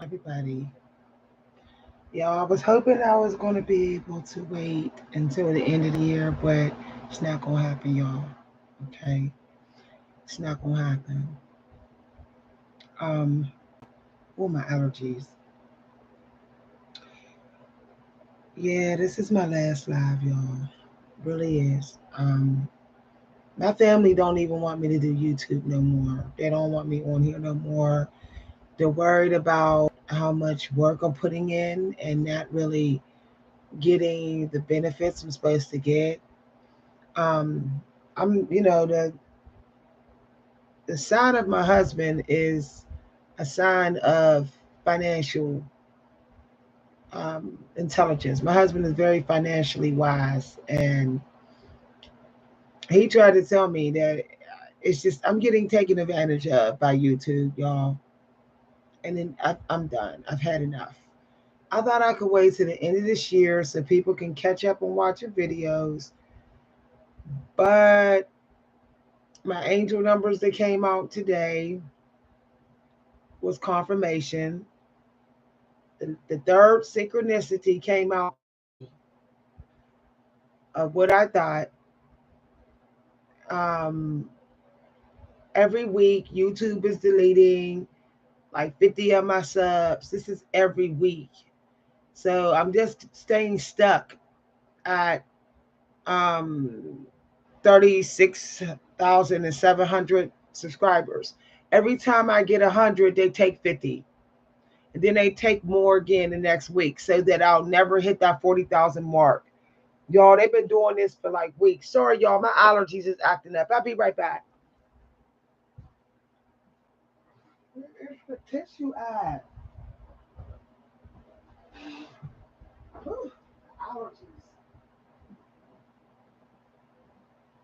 everybody. Y'all, I was hoping I was going to be able to wait until the end of the year, but it's not going to happen, y'all. Okay? It's not going to happen. Um, all my allergies. Yeah, this is my last live, y'all. Really is. My family don't even want me to do YouTube no more. They don't want me on here no more. They're worried about how much work I'm putting in and not really getting the benefits I'm supposed to get. Um, the sign of my husband is a sign of financial intelligence. My husband is very financially wise, and he tried to tell me that it's just I'm getting taken advantage of by YouTube, y'all. And then I'm done. I've had enough. I thought I could wait to the end of this year so people can catch up and watch your videos, but my angel numbers that came out today was confirmation. The third synchronicity came out of what I thought. Um, every week, YouTube is deleting like 50 of my subs. This is every week. So I'm just staying stuck at um, 36,700 subscribers. Every time I get 100, they take 50. And then they take more again the next week so that I'll never hit that 40,000 mark. Y'all, they've been doing this for like weeks. Sorry, y'all, my allergies is acting up. I'll be right back. Where's the tissue at? Whew, allergies.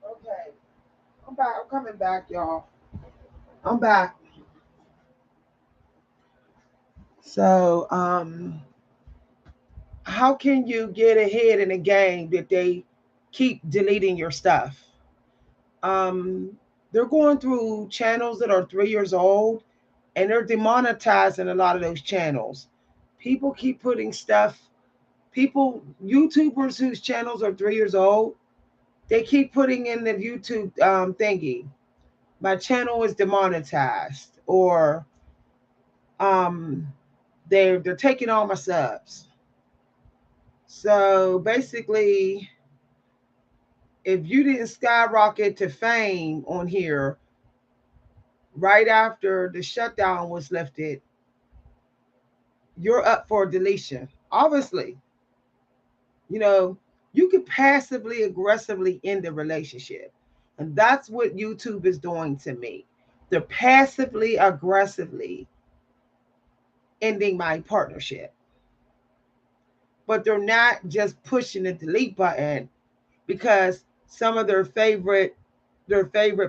Okay, I'm back. I'm coming back, y'all. I'm back. So, how can you get ahead in a game that they keep deleting your stuff? Um, they're going through channels that are 3 years old and they're demonetizing a lot of those channels. People keep putting stuff, YouTubers whose channels are 3 years old, they keep putting in the YouTube thingy. My channel is demonetized, or um, they're taking all my subs. So basically, if you didn't skyrocket to fame on here right after the shutdown was lifted, you're up for deletion. Obviously, you know, you could passively aggressively end the relationship. And that's what YouTube is doing to me. They're passively aggressively ending my partnership. But they're not just pushing the delete button because some of their favorite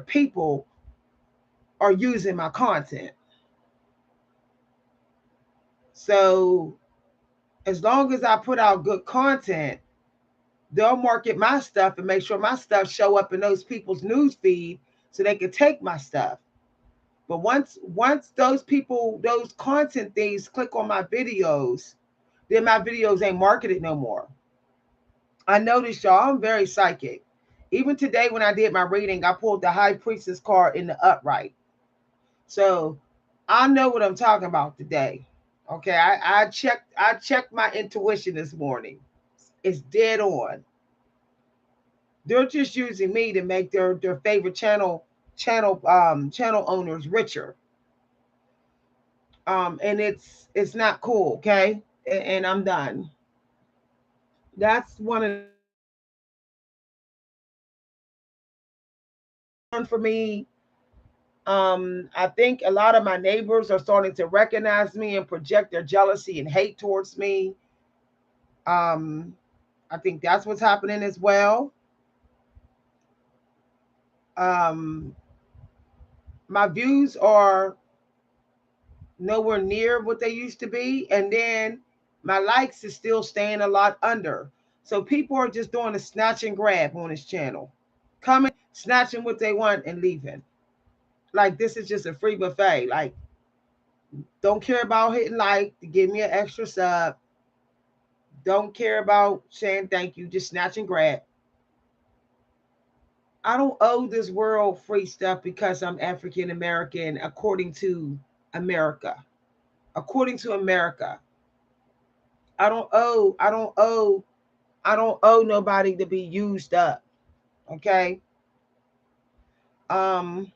people are using my content. So as long as I put out good content, they'll market my stuff and make sure my stuff show up in those people's news feed so they can take my stuff. But once those content things click on my videos, then my videos ain't marketed no more. I noticed, y'all, I'm very psychic. Even today when I did my reading, I pulled the high priestess card in the upright. So I know what I'm talking about today. Okay, I checked my intuition this morning. It's dead on. They're just using me to make their favorite channel owners richer. And it's not cool, okay? And I'm done. That's one of the one for me. I think a lot of my neighbors are starting to recognize me and project their jealousy and hate towards me. Um, I think that's what's happening as well. Um, my views are nowhere near what they used to be, and then my likes is still staying a lot under. So people are just doing a snatch and grab on this channel, coming, snatching what they want and leaving. Like this is just a free buffet. Like Don't care about hitting like to give me an extra sub. Don't care about saying thank you. Just snatch and grab. I don't owe this world free stuff because I'm African American according to America. According to America. I don't owe nobody to be used up. Okay. Um,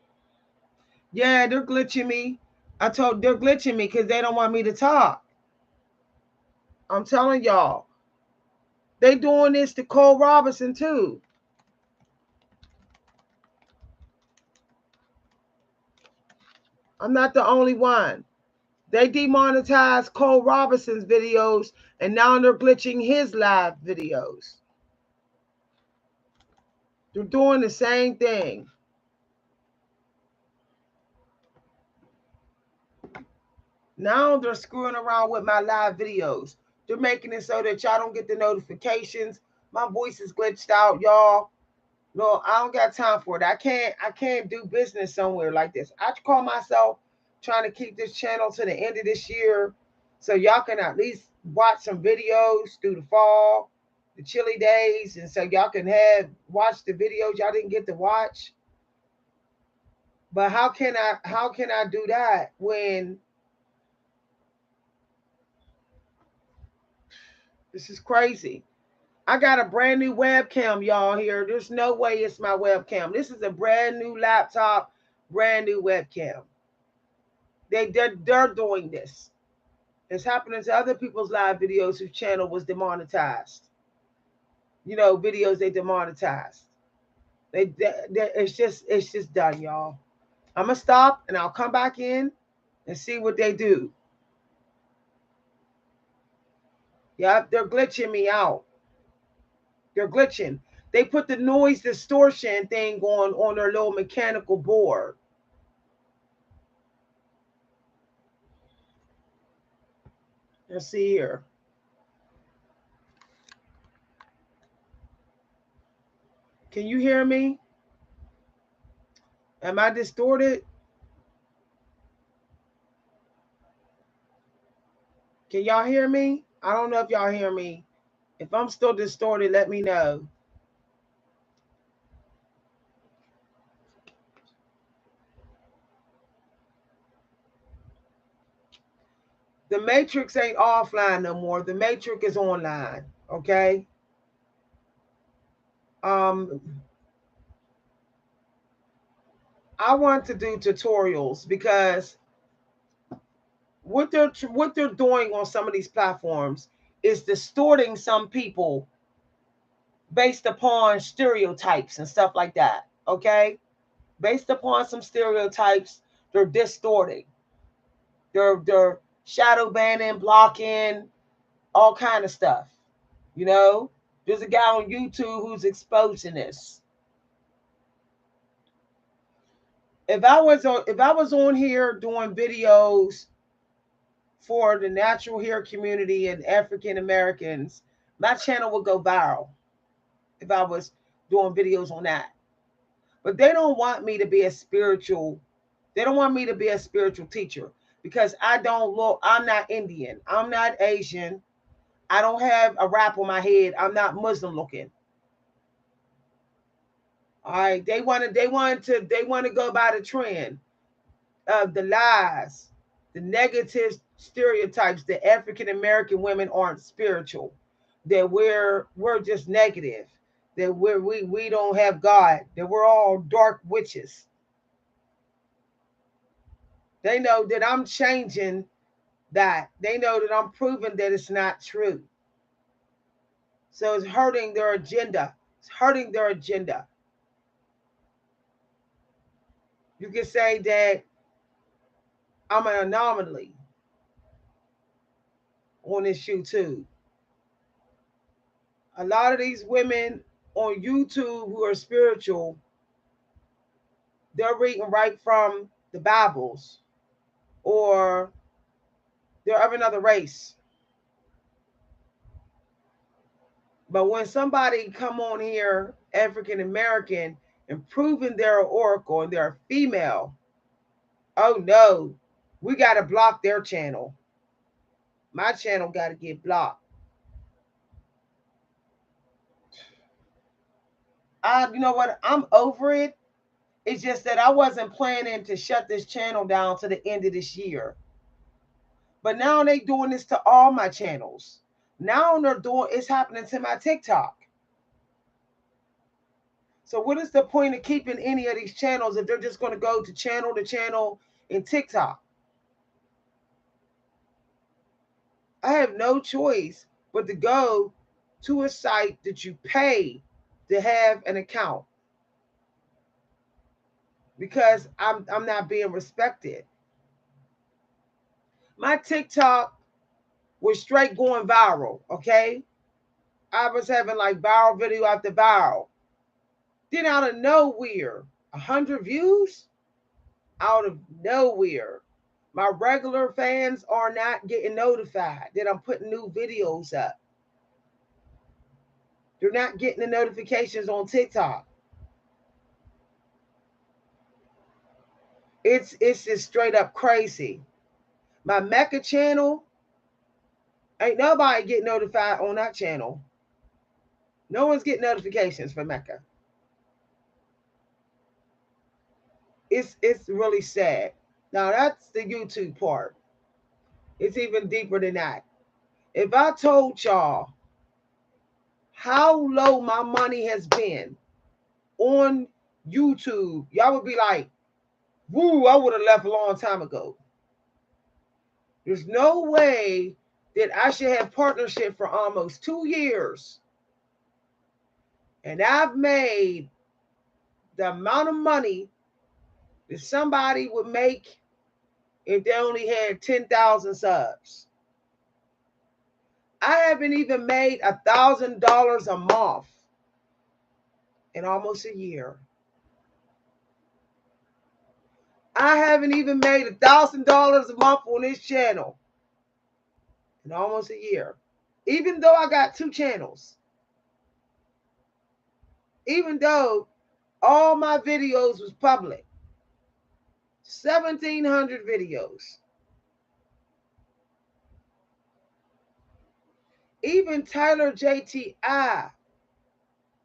yeah, they're glitching me. They're glitching me because they don't want me to talk. I'm telling y'all. They doing this to Cole Robinson too. I'm not the only one. They demonetized Cole Robinson's videos and now they're glitching his live videos. They're doing the same thing. Now they're screwing around with my live videos. They're making it so that y'all don't get the notifications. My voice is glitched out, y'all. No, I don't got time for it. I can't do business somewhere like this. I call myself trying to keep this channel to the end of this year so y'all can at least watch some videos through the fall, the chilly days, and so y'all can have watch the videos y'all didn't get to watch. But how can I do that when this is crazy? I got a brand new webcam, y'all, here. There's no way it's my webcam. This is a brand new laptop, brand new webcam. They're doing this. It's happening to other people's live videos whose channel was demonetized. Videos they demonetized. It's just done, y'all. I'm gonna stop and I'll come back in and see what they do. Yep, they're glitching me out. They're glitching. They put the noise distortion thing on their little mechanical board. Let's see here. Can you hear me? Am I distorted? Can y'all hear me? I don't know if y'all hear me. If I'm still distorted, let me know. The Matrix ain't offline no more. The Matrix is online. Okay. Um, I want to do tutorials because what they're doing on some of these platforms is distorting some people based upon stereotypes and stuff like that. Okay, based upon some stereotypes, they're distorting. They're shadow banning, blocking, all kind of stuff. You know, there's a guy on YouTube who's exposing this. If I was on here doing videos for the natural hair community and African Americans, my channel would go viral if I was doing videos on that. But they don't want me to be a spiritual. They don't want me to be a spiritual teacher because I'm not Indian. I'm not Asian. I don't have a wrap on my head. I'm not Muslim looking. All right. They want to go by the trend of the lies, the negative stereotypes that African American women aren't spiritual, that we're just negative, that we don't have God, that we're all dark witches. They know that I'm changing that. They know that I'm proving that it's not true. So it's hurting their agenda. It's hurting their agenda. You can say that I'm an anomaly on this YouTube. A lot of these women on YouTube who are spiritual, they're reading right from the Bibles, or they're of another race. But when somebody come on here, African American, and proving they're an oracle and they're a female, oh no, We got to block their channel. My channel got to get blocked. You know what? I'm over it. It's just that I wasn't planning to shut this channel down to the end of this year. But now they doing this to all my channels. Now they're doing it's happening to my TikTok. So what is the point of keeping any of these channels if they're just going to go to channel in TikTok? I have no choice but to go to a site that you pay to have an account because I'm not being respected. My TikTok was straight going viral, okay? I was having like viral video after viral. Then out of nowhere, 100 views? Out of nowhere. My regular fans are not getting notified that I'm putting new videos up. They're not getting the notifications on TikTok. It's just straight up crazy. My Mecca channel, ain't nobody get notified on that channel. No one's getting notifications for Mecca. It's really sad. Now that's the YouTube part. It's even deeper than that. If I told y'all how low my money has been on YouTube, y'all would be like, woo, I would have left a long time ago. There's no way that I should have partnership for almost 2 years. And I've made the amount of money that somebody would make if they only had 10,000 subs. I haven't even made $1,000 a month in almost a year. I haven't even made $1,000 a month on this channel in almost a year. Even though I got 2 channels. Even though all my videos was public. 1,700 videos. Even Tyler JTI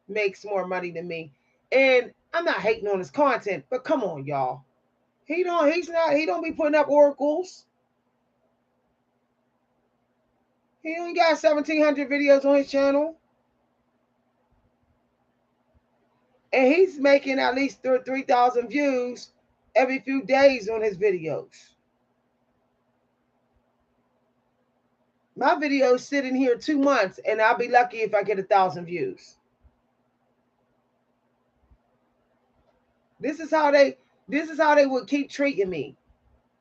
makes more money than me. And I'm not hating on his content, but come on, y'all. He don't be putting up oracles. He only got 1,700 videos on his channel. And he's making at least 3,000 views every few days on his videos. My videos sitting here 2 months, and I'll be lucky if I get 1,000 views. This is how they would keep treating me.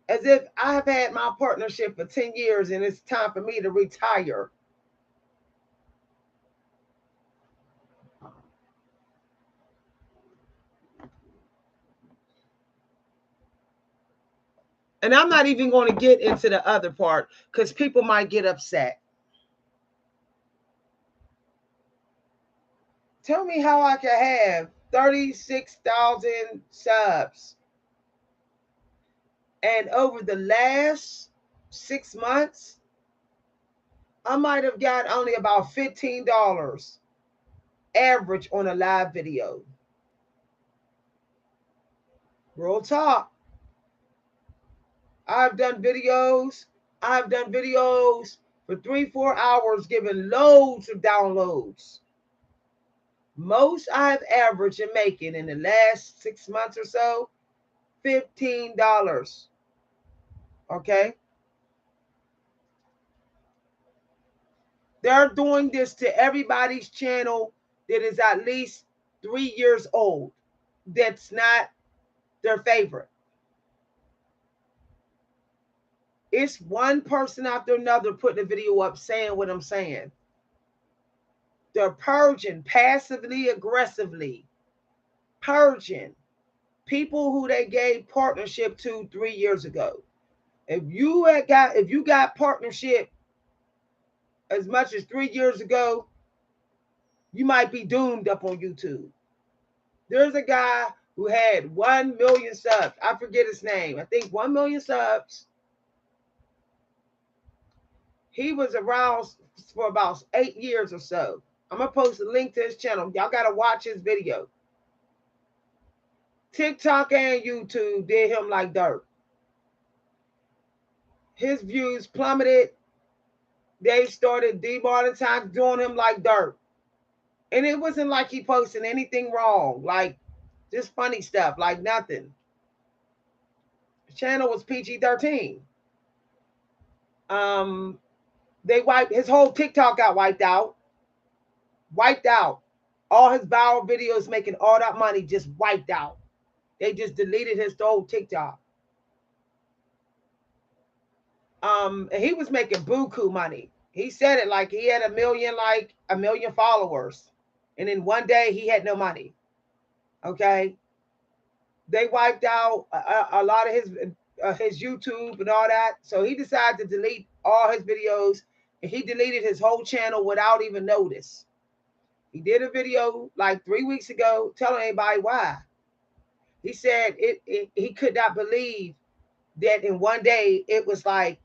As if I have had my partnership for 10 years and it's time for me to retire. And I'm not even going to get into the other part because people might get upset. Tell me how I can have 36,000 subs. And over the last 6 months, I might have got only about $15 average on a live video. Real talk. I've done videos for 3-4 hours giving loads of downloads. Most I've averaged in making in the last 6 months or so, $15. Okay? They're doing this to everybody's channel that is at least 3 years old. That's not their favorite. It's one person after another putting a video up saying what I'm saying. They're purging passively, aggressively. Purging people who they gave partnership to 3 years ago. If you got partnership as much as 3 years ago, you might be doomed up on YouTube. There's a guy who had 1 million subs. I forget his name. I think 1 million subs. He was around for about 8 years or so. I'm gonna post a link to his channel. Y'all gotta watch his video. TikTok and YouTube did him like dirt. His views plummeted. They started demonetizing, doing him like dirt. And it wasn't like he posted anything wrong, like just funny stuff, like nothing. The channel was PG-13. Um, they wiped his whole TikTok got wiped out. Wiped out. All his viral videos making all that money just wiped out. They just deleted his whole TikTok. And he was making buku money. He said it like he had a million followers, and then one day he had no money. Okay, they wiped out a lot of his YouTube and all that. So he decided to delete all his videos, and he deleted his whole channel without even notice. He did a video like 3 weeks ago telling everybody why. He said he could not believe that in one day it was like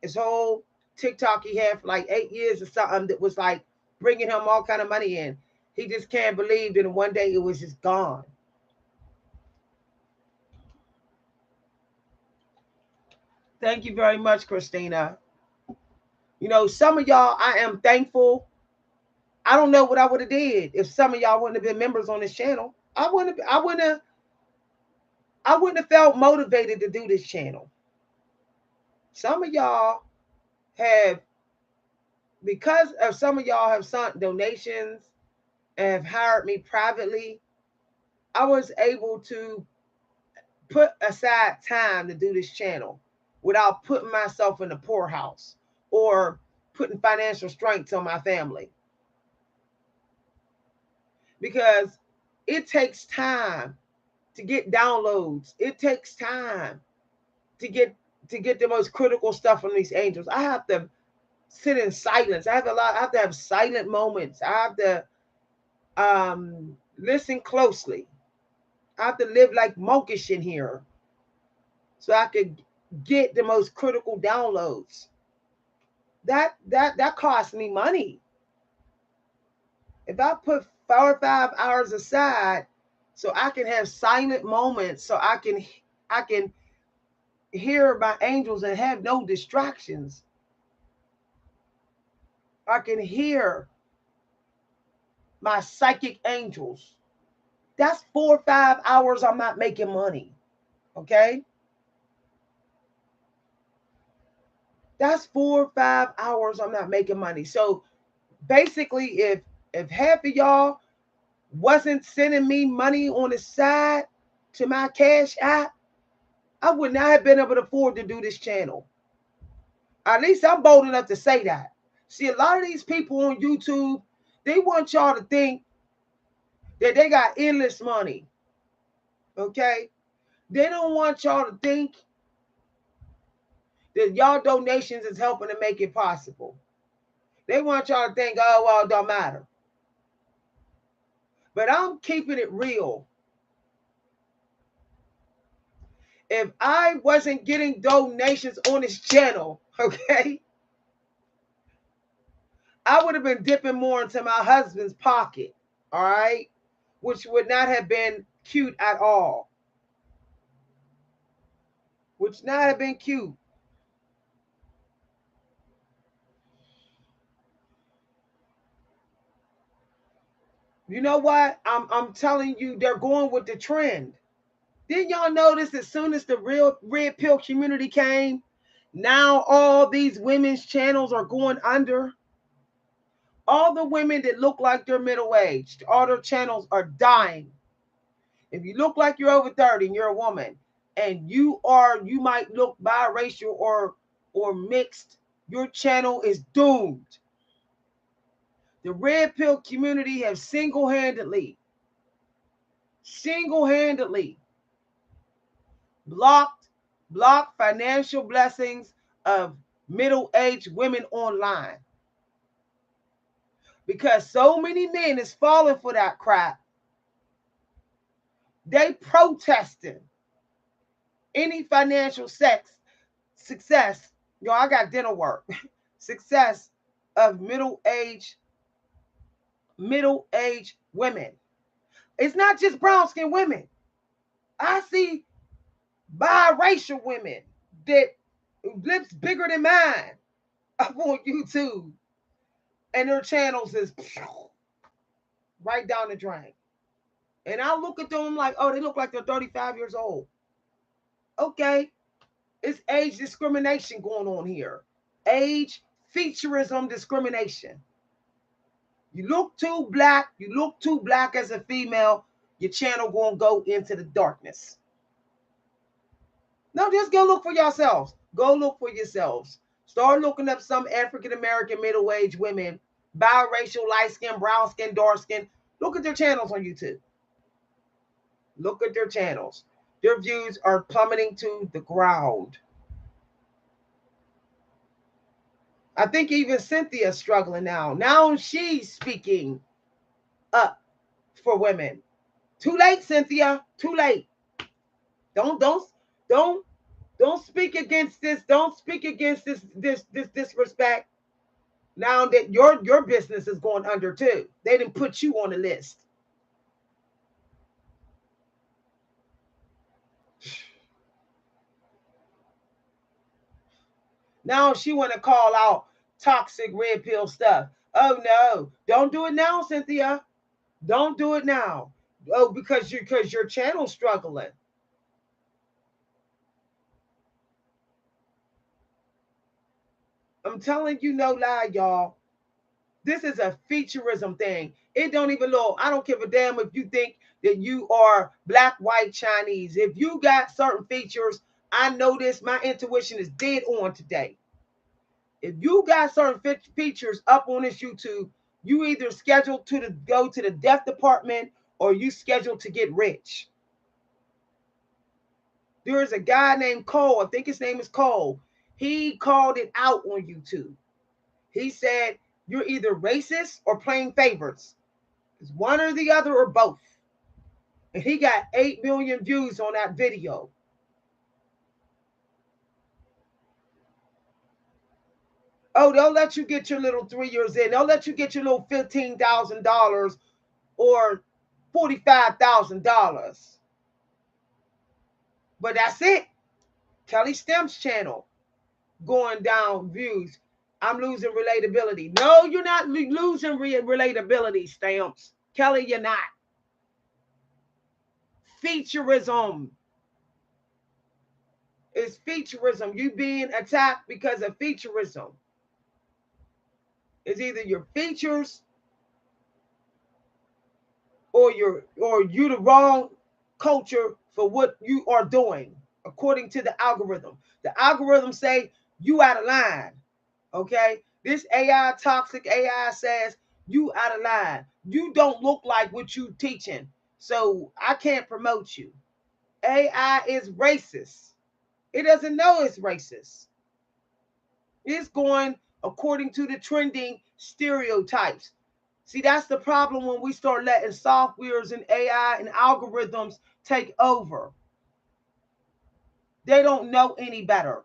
his whole TikTok he had for like 8 years or something that was like bringing him all kind of money in. He just can't believe that in one day it was just gone. Thank you very much, Christina. You know, some of y'all, I am thankful. I don't know what I would have did if some of y'all wouldn't have been members on this channel. I wouldn't have felt motivated to do this channel. Some of y'all have, because of some of y'all have sent donations and have hired me privately, I was able to put aside time to do this channel without putting myself in the poorhouse or putting financial strengths on my family. Because it takes time to get downloads. It takes time to get the most critical stuff from these angels. I have to sit in silence. I have to have silent moments. I have to listen closely. I have to live like monkish in here so I could get the most critical downloads. That costs me money. If I put 4 or 5 hours aside so I can have silent moments, so I can hear my angels and have no distractions. I can hear my psychic angels. That's 4 or 5 hours I'm not making money. Okay? That's 4 or 5 hours I'm not making money. So basically, if half of y'all wasn't sending me money on the side to my cash app, I would not have been able to afford to do this channel. At least I'm bold enough to say that. See, a lot of these people on YouTube, they want y'all to think that they got endless money. Okay? They don't want y'all to think that y'all donations is helping to make it possible. They want y'all to think, oh, well, it don't matter. But I'm keeping it real. If I wasn't getting donations on this channel, okay, I would have been dipping more into my husband's pocket, all right, which would not have been cute at all. Which not have been cute. You know what? I'm telling you, they're going with the trend. Didn't y'all notice as soon as the real red pill community came, now all these women's channels are going under? All the women that look like they're middle-aged, all their channels are dying. If you look like you're over 30 and you're a woman, and you might look biracial or mixed, your channel is doomed. The red pill community has single-handedly blocked financial blessings of middle-aged women online. Because so many men is falling for that crap. They protesting any financial success. Yo, I got dental work. success of middle-aged women. It's not just brown-skinned women. I see biracial women that lips bigger than mine up on YouTube, and their channels is right down the drain. And I look at them like, oh, they look like they're 35 years old. Okay, it's age discrimination going on here. Age featurism discrimination. You look too black as a female, your channel gonna go into the darkness. No, just go look for yourselves. Go look for yourselves. Start looking up some African American middle-aged women, biracial, light skin, brown skin, dark skin. Look at their channels on YouTube. Look at their channels. Their views are plummeting to the ground. I think even Cynthia's struggling now. Now she's speaking up for women. Too late, Cynthia. Too late. Don't speak against this. Don't speak against this disrespect. Now that your business is going under too. They didn't put you on the list. Now she want to call out toxic red pill stuff. Oh no, don't do it now, Cynthia. Don't do it now. Oh, because your channel's struggling. I'm telling you no lie, y'all. This is a featurism thing. It don't even look. I don't give a damn if you think that you are black, white, Chinese. If you got certain features, I know this. My intuition is dead on today. If you got certain features up on this YouTube, you either scheduled to go to the death department or you scheduled to get rich. There is a guy named Cole. I think his name is Cole. He called it out on YouTube. He said, you're either racist or playing favorites. It's one or the other or both. And he got 8 million views on that video. Oh, they'll let you get your little 3 years in. They'll let you get your little $15,000 or $45,000. But that's it. Kelly Stem's channel going down views. I'm losing relatability. No, you're not losing relatability, Stamps. Kelly, you're not. Featurism. It's featurism. You being attacked because of featurism. It's either your features or you the wrong culture for what you are doing according to the algorithm. The algorithm say you out of line. Okay? This AI, toxic AI says you out of line. You don't look like what you teaching. So I can't promote you. AI is racist. It doesn't know it's racist. It's going according to the trending stereotypes. See, that's the problem when we start letting softwares and AI and algorithms take over. They don't know any better.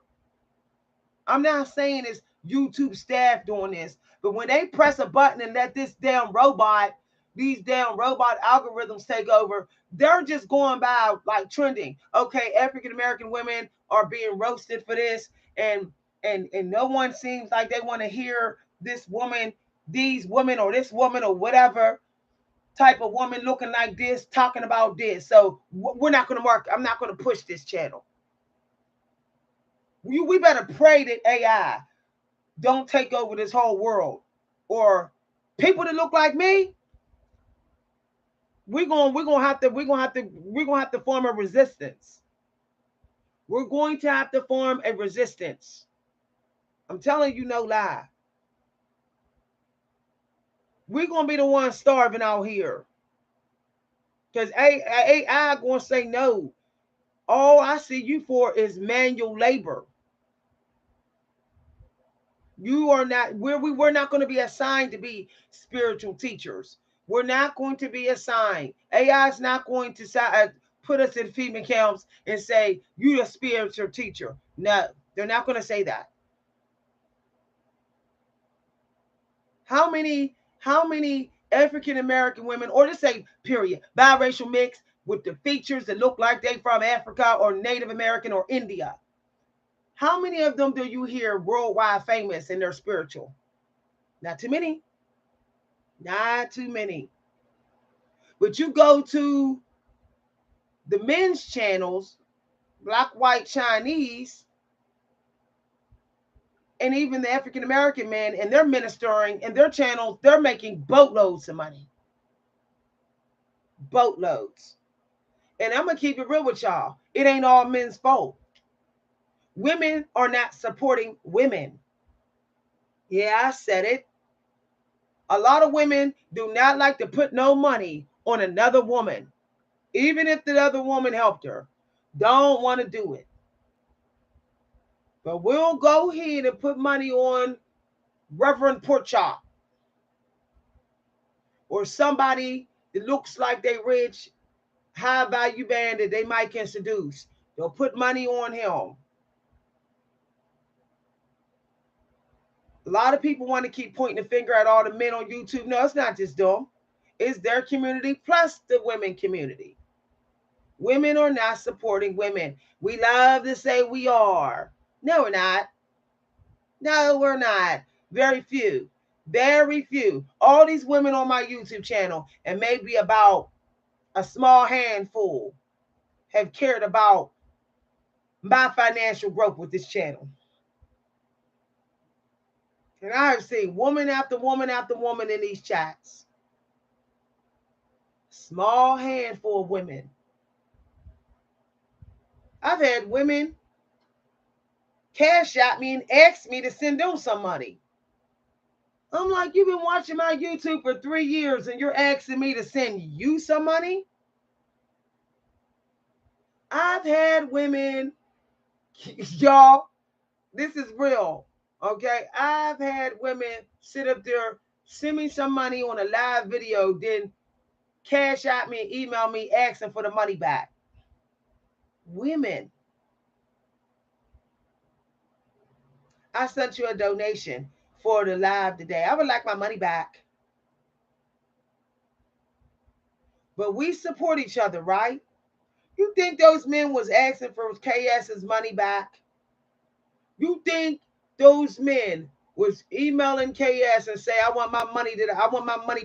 I'm not saying it's YouTube staff doing this, but when they press a button and let these damn robot algorithms take over, they're just going by like trending. Okay, African American women are being roasted for this, and no one seems like they want to hear this woman, these women, or this woman, or whatever type of woman looking like this, talking about this. So we're not going to mark. I'm not going to push this channel. We better pray that AI don't take over this whole world, or people that look like me. We're gonna have to form a resistance. We're going to have to form a resistance. I'm telling you no lie. We're gonna be the ones starving out here because AI gonna say no. All I see you for is manual labor. You are not we're not going to be assigned to be spiritual teachers. We're not going to be assigned. AI is not going to put us in FEMA camps and say you're a spiritual teacher. No, they're not going to say that. How many African American women, or just say period, biracial mix with the features that look like they from Africa or Native American or India? How many of them do you hear worldwide famous in their spiritual? Not too many. Not too many. But you go to the men's channels, black, white, Chinese, and even the African American men, and they're ministering in their channels, they're making boatloads of money. Boatloads. And I'm going to keep it real with y'all. It ain't all men's fault. Women are not supporting women. Yeah, I said it. A lot of women do not like to put no money on another woman, even if the other woman helped her. Don't want to do it. But we'll go ahead and put money on Reverend Porkchop or somebody that looks like they rich, high value band that they might can seduce. They'll put money on him. A lot of people want to keep pointing the finger at all the men on YouTube. No, it's not just them. It's their community plus the women community. Women are not supporting women. We love to say we are. No, we're not. No, we're not. Very few. Very few. All these women on my YouTube channel, and maybe about a small handful, have cared about my financial growth with this channel. And I have seen woman after woman after woman in these chats. Small handful of women. I've had women cash out me and ask me to send them some money. I'm like, you've been watching my YouTube for 3 years and you're asking me to send you some money? I've had women, y'all, this is real, okay? I've had women sit up there, send me some money on a live video, then cash out me and email me asking for the money back. Women. I sent you a donation for the live today. I would like my money back. But we support each other, right? You think those men was asking for KS's money back? You think those men was emailing KS and say, I want my money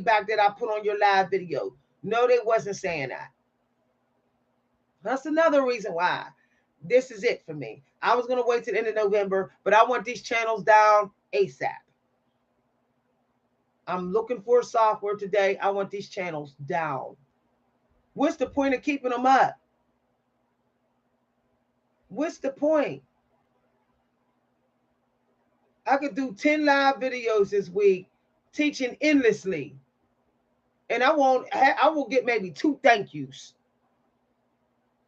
back that I put on your live video? No, they wasn't saying that. That's another reason why this is it for me. I was going to wait till the end of November, but I want these channels down ASAP. I'm looking for software today. I want these channels down. What's the point of keeping them up? What's the point? I could do 10 live videos this week teaching endlessly. And I will get maybe 2 thank yous.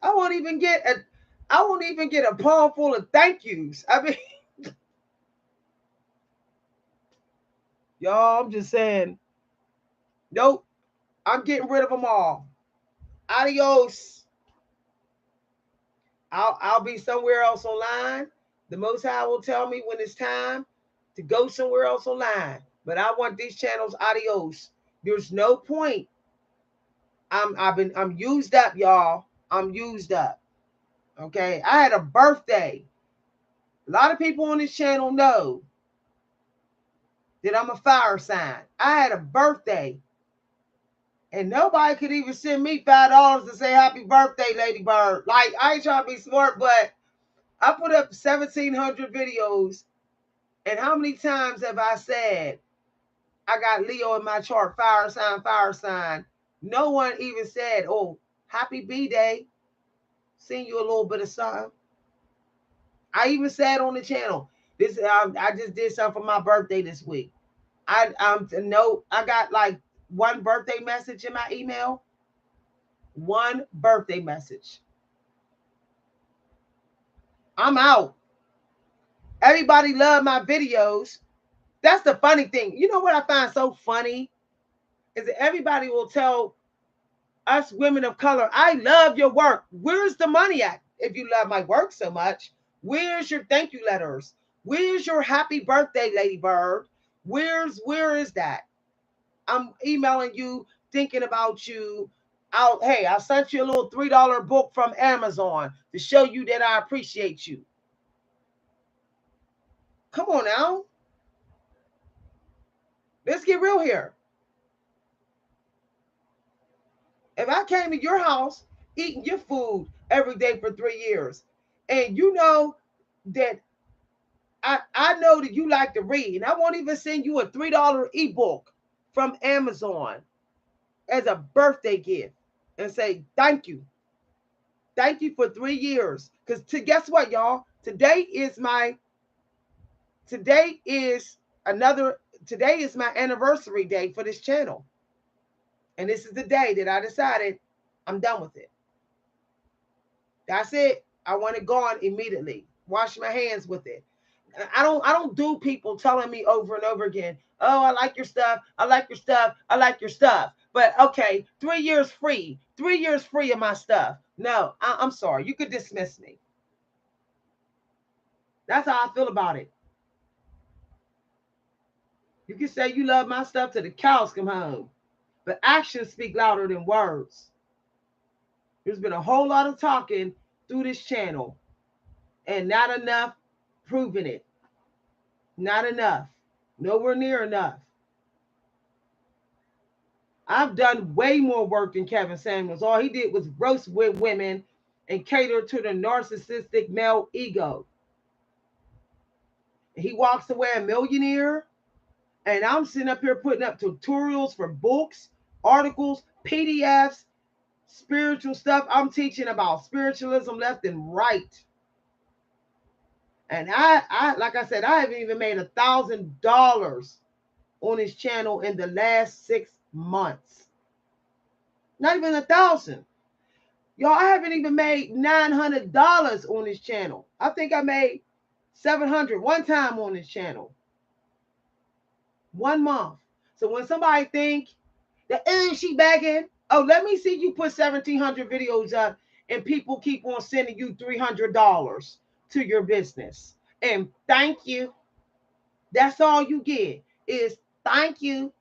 I won't even get a palm full of thank yous. I mean, y'all, I'm just saying, nope, I'm getting rid of them all. Adios. I'll be somewhere else online. The Most High will tell me when it's time to go somewhere else online. But I want these channels adios. There's no point. I'm used up, y'all. I'm used up. Okay. I had a birthday. A lot of people on this channel know that I'm a fire sign. I had a birthday. And nobody could even send me $5 to say happy birthday, Lady Bird. Like, I ain't trying to be smart, but I put up 1,700 videos. And how many times have I said, I got Leo in my chart, fire sign, fire sign. No one even said, oh, happy B-Day. Send you a little bit of something. I even said on the channel, I just did something for my birthday this week. I got like 1 birthday message in my email. 1 birthday message. I'm out. Everybody love my videos. That's the funny thing. You know what I find so funny? Is that everybody will tell us women of color, I love your work. Where's the money at? If you love my work so much, where's your thank you letters? Where's your happy birthday, Lady Bird? Where is that? I'm emailing you, thinking about you. Hey, I sent you a little $3 book from Amazon to show you that I appreciate you. Come on now. Let's get real here. If I came to your house eating your food every day for 3 years, and you know that I know that you like to read, and I won't even send you a $3 ebook from Amazon as a birthday gift and say thank you. Thank you for 3 years. Because guess what, y'all? Today is another today is my anniversary day for this channel. And this is the day that I decided I'm done with it. That's it. I want it gone immediately. Wash my hands with it. I don't do people telling me over and over again, oh, I like your stuff, I like your stuff, I like your stuff. But okay, 3 years free. 3 years free of my stuff. No, I'm sorry. You could dismiss me. That's how I feel about it. You can say you love my stuff till the cows come home. But actions speak louder than words. There's been a whole lot of talking through this channel and not enough proving it. Not enough. Nowhere near enough. I've done way more work than Kevin Samuels. All he did was roast with women and cater to the narcissistic male ego. He walks away a millionaire, and I'm sitting up here putting up tutorials for books, articles, PDFs, spiritual stuff. I'm teaching about spiritualism left and right. And I like I said, I haven't even made $1,000 on his channel in the last 6 months. Not even 1,000. Y'all, I haven't even made $900 on this channel. I think I made $700 one time on this channel. 1 month. So when somebody think that, she begging, oh, let me see you put 1,700 videos up and people keep on sending you $300 to your business. And thank you. That's all you get is thank you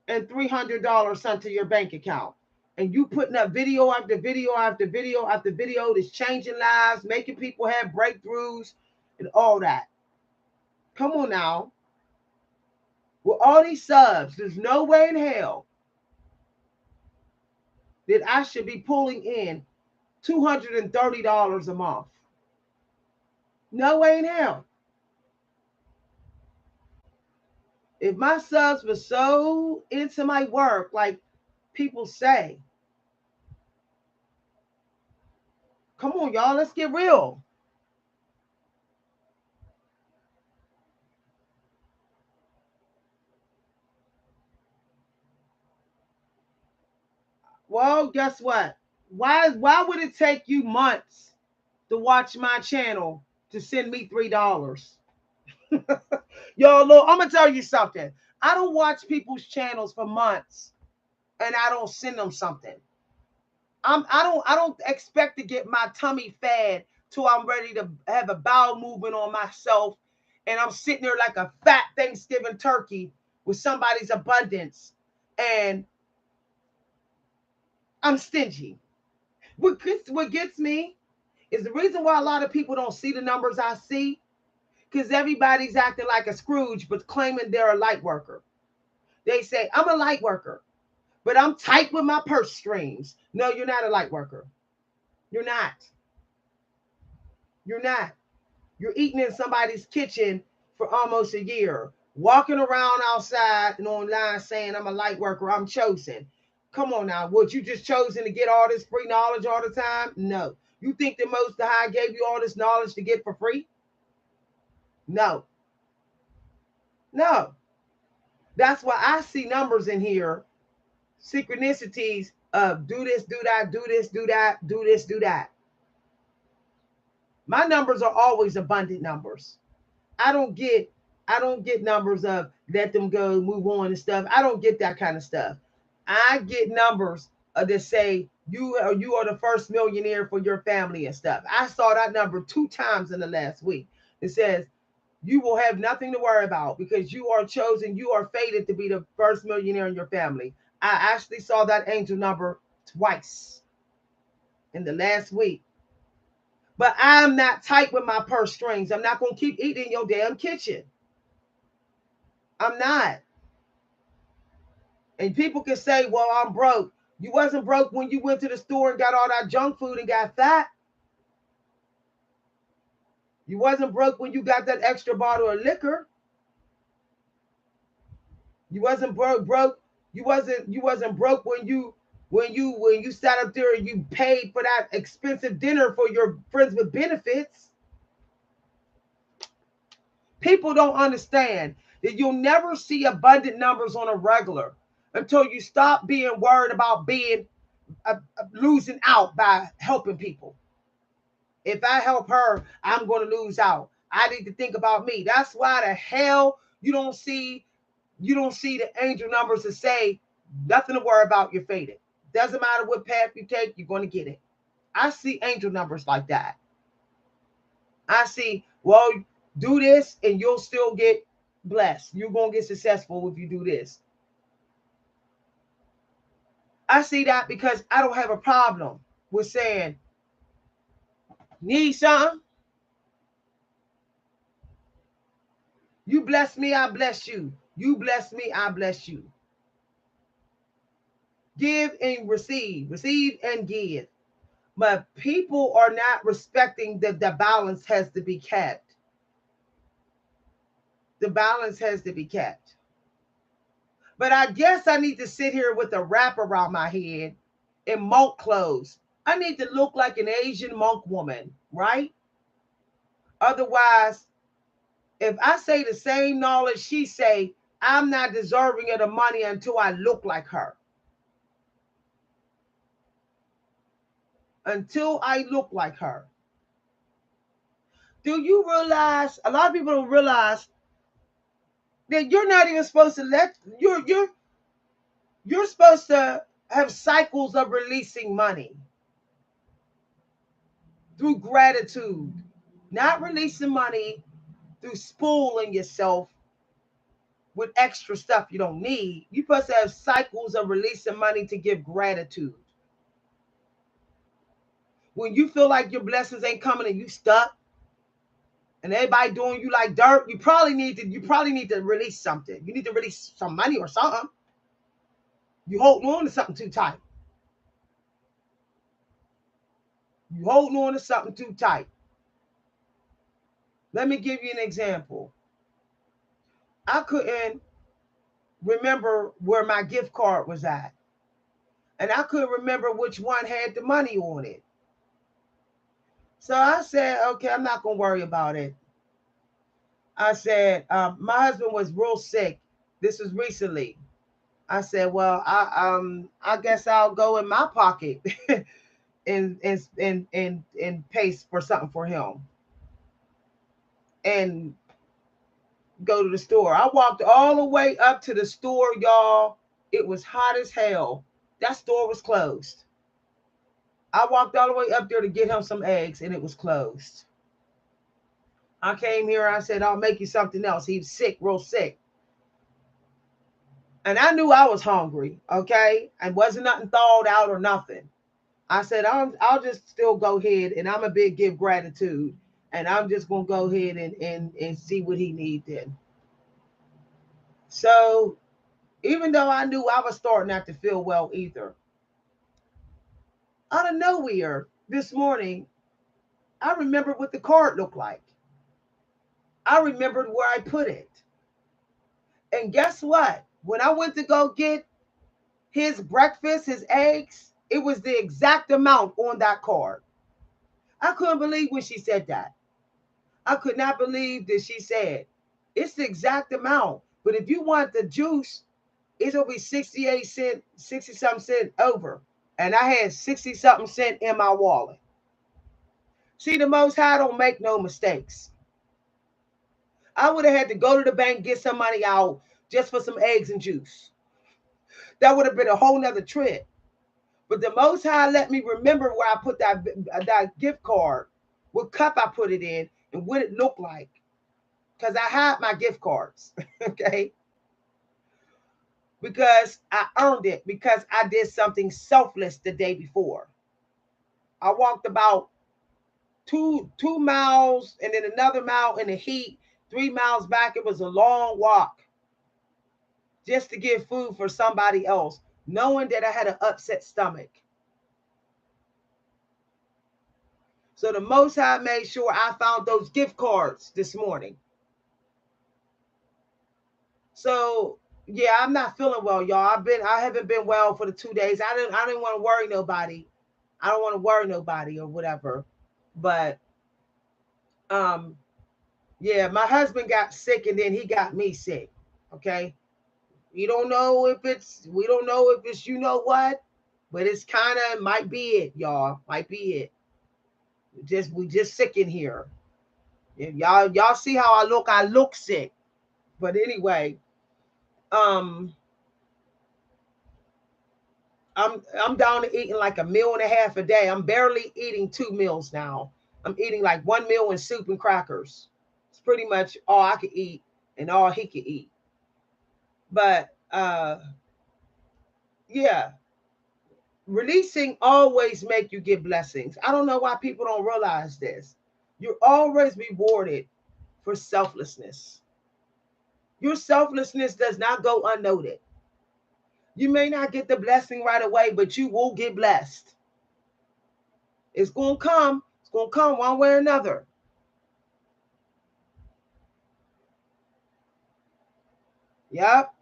and $300 sent to your bank account. And you putting up video after video after video after video that's changing lives, making people have breakthroughs and all that. Come on now. With all these subs, there's no way in hell that I should be pulling in $230 a month. No way in hell. If my subs were so into my work, like people say, come on, y'all, let's get real. Well, guess what? Why would it take you months to watch my channel to send me $3? Y'all, look, I'm gonna tell you something. I don't watch people's channels for months and I don't send them something. I don't expect to get my tummy fed till I'm ready to have a bowel movement on myself and I'm sitting there like a fat Thanksgiving turkey with somebody's abundance and I'm stingy. What gets me is the reason why a lot of people don't see the numbers I see, because everybody's acting like a Scrooge but claiming they're a light worker. They say, I'm a light worker, but I'm tight with my purse strings. No, you're not a light worker. You're not. You're not. You're eating in somebody's kitchen for almost a year, walking around outside and online saying, I'm a light worker, I'm chosen. Come on now. Would you just chosen to get all this free knowledge all the time? No. You think the Most High gave you all this knowledge to get for free? No. No. That's why I see numbers in here, synchronicities of do this, do that, do this, do that, do this, do that. My numbers are always abundant numbers. I don't get numbers of let them go, move on and stuff. I don't get that kind of stuff. I get numbers that say you are the first millionaire for your family and stuff. I saw that number 2 times in the last week. It says You will have nothing to worry about because you are chosen, you are fated to be the first millionaire in your family. I actually saw that angel number twice in the last week. But I'm not tight with my purse strings. I'm not going to keep eating in your damn kitchen. I'm not. And people can say, well, I'm broke. You wasn't broke when you went to the store and got all that junk food and got fat. You wasn't broke when you got that extra bottle of liquor. You wasn't broke. You wasn't broke when you sat up there and you paid for that expensive dinner for your friends with benefits. People don't understand that you'll never see abundant numbers on a regular until you stop being worried about being losing out by helping people. If I help her, I'm going to lose out. I need to think about me. That's why the hell you don't see the angel numbers to say nothing to worry about. You're fated. Doesn't matter what path you take, you're going to get it. I see angel numbers like that. I see, well, do this and you'll still get blessed. You're going to get successful if you do this. I see that because I don't have a problem with saying, need something? You bless me, I bless you. You bless me, I bless you. Give and receive. Receive and give. But people are not respecting that the balance has to be kept. The balance has to be kept. But I guess I need to sit here with a wrap around my head in monk clothes. I need to look like an Asian monk woman, right? Otherwise, if I say the same knowledge she say, I'm not deserving of the money until I look like her. Until I look like her. Do you realize, a lot of people don't realize that you're not even supposed to you're supposed to have cycles of releasing money through gratitude, not releasing money through spooling yourself with extra stuff you don't need. You're supposed to have cycles of releasing money to give gratitude. When you feel like your blessings ain't coming and you stuck and everybody doing you like dirt, you probably need to release something. You need to release some money or something. You holding on to something too tight. You holding on to something too tight. Let me give you an example. I couldn't remember where my gift card was at. And I couldn't remember which one had the money on it. So I said, okay, I'm not going to worry about it. I said, my husband was real sick. This was recently. I said, well, I guess I'll go in my pocket and pay for something for him and go to the store. I walked all the way up to the store, y'all. It was hot as hell. That store was closed. I walked all the way up there to get him some eggs and it was closed. I came here, I said, I'll make you something else. He was sick, real sick. And I knew I was hungry, okay? And wasn't nothing thawed out or nothing. I said, I'll just still go ahead and I'm a big give gratitude. And I'm just going to go ahead and see what he needs then. So even though I knew I was starting not to feel well either, out of nowhere this morning, I remembered what the card looked like. I remembered where I put it. And guess what? When I went to go get his breakfast, his eggs, it was the exact amount on that card. I couldn't believe when she said that. I could not believe that she said, it's the exact amount. But if you want the juice, it'll be 68 cents, 60 something cent over. And I had 60 something cent in my wallet. See, the Most High don't make no mistakes. I would have had to go to the bank, get some money out just for some eggs and juice. That would have been a whole nother trip. But the Most High let me remember where I put that gift card, what cup I put it in, and what it looked like. because I had my gift cards, okay? Because I earned it, because I did something selfless the day before. I walked about two miles and then another mile in the heat, 3 miles back. It was a long walk just to get food for somebody else, knowing that I had an upset stomach. So the Most High made sure I found those gift cards this morning. So yeah, I'm not feeling well, y'all. I haven't been well for the 2 days. I didn't want to worry nobody. I don't want to worry nobody or whatever. But um yeah, my husband got sick and then he got me sick. Okay. We don't know if it's you know what, but it's kind of might be it, y'all. Might be it. We just sick in here. Y'all see how I look sick. But anyway, um I'm down to eating like a meal and a half a day. I'm barely eating 2 meals now. I'm eating like 1 meal and soup and crackers. It's pretty much all I could eat and all he could eat. But yeah, releasing always make you get blessings. I don't know why people don't realize this. You're always rewarded for selflessness. Your selflessness does not go unnoted. You may not get the blessing right away, but you will get blessed. It's going to come. It's going to come one way or another. Yep.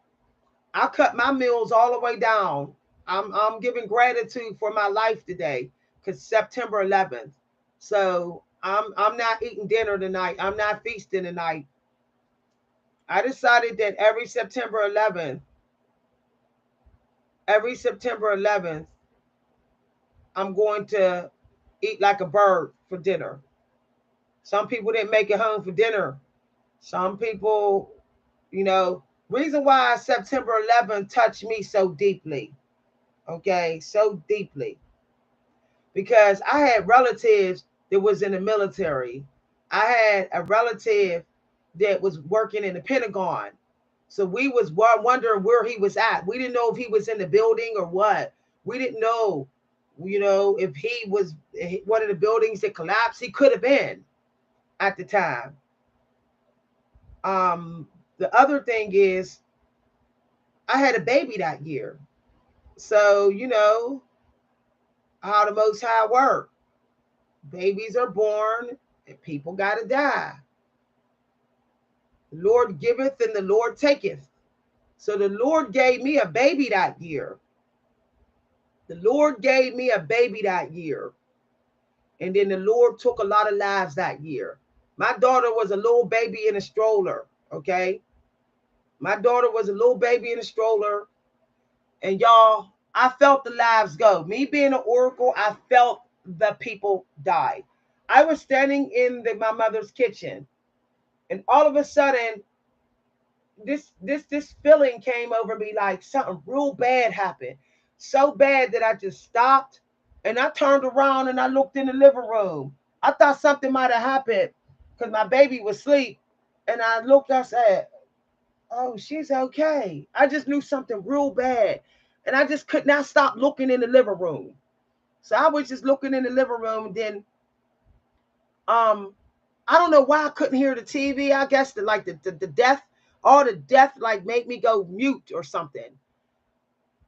I cut my meals all the way down. I'm giving gratitude for my life today because September 11th. So I'm not eating dinner tonight. I'm not feasting tonight. I decided that every September 11th, I'm going to eat like a bird for dinner. Some people didn't make it home for dinner. Some people, you know, reason why September 11th touched me so deeply. Okay, so deeply. Because I had relatives that was in the military. I had a relative that was working in the Pentagon. So we was wondering where he was at. We didn't know if he was in the building or what. We didn't know, if he was one of the buildings that collapsed. He could have been at the time. The other thing is I had a baby that year. So, how the Most High work. Babies are born and people got to die. The Lord giveth and the Lord taketh. So the Lord gave me a baby that year. The Lord gave me a baby that year. And then the Lord took a lot of lives that year. My daughter was a little baby in a stroller, okay? My daughter was a little baby in a stroller. And y'all, I felt the lives go. Me being an oracle, I felt the people die. I was standing in my mother's kitchen, and all of a sudden, this feeling came over me like something real bad happened. So bad that I just stopped and I turned around and I looked in the living room. I thought something might have happened because my baby was asleep. And I looked, I said, oh, she's okay. I just knew something real bad. And I just could not stop looking in the living room. So I was just looking in the living room. And then I don't know why I couldn't hear the TV. I guess the death, all the death like made me go mute or something.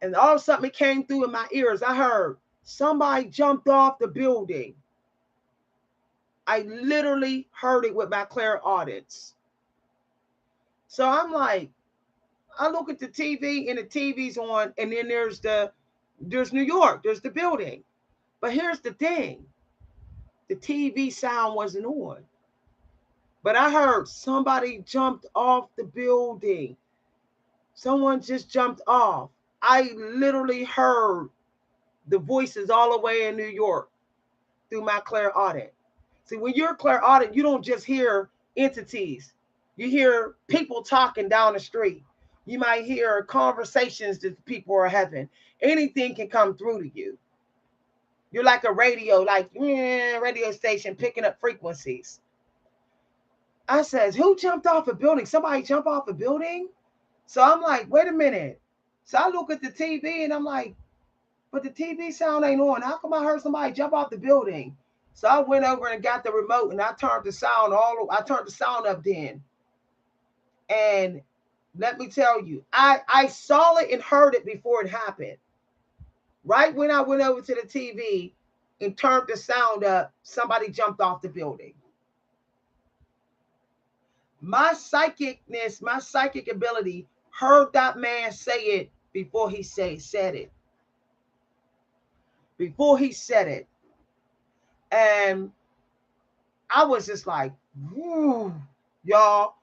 And all of a sudden it came through in my ears. I heard somebody jumped off the building. I literally heard it with my clairaudience. So I'm like, I look at the TV and the TV's on, and then there's New York, there's the building. But here's the thing. The TV sound wasn't on. But I heard somebody jumped off the building. Someone just jumped off. I literally heard the voices all the way in New York through my clairaudient. See, when you're clairaudient, you don't just hear entities. You hear people talking down the street. You might hear conversations that people are having. Anything can come through to you. You're like a radio, radio station picking up frequencies. I says, who jumped off a building? Somebody jumped off a building? So I'm like, wait a minute. So I look at the TV and I'm like, but the TV sound ain't on. How come I heard somebody jump off the building? So I went over and got the remote and I turned the sound I turned the sound up then. And let me tell you, I saw it and heard it before it happened. Right when I went over to the TV and turned the sound up, somebody jumped off the building. My psychicness, my psychic ability heard that man say it before he said it. Before he said it. And I was just like, whoo, y'all.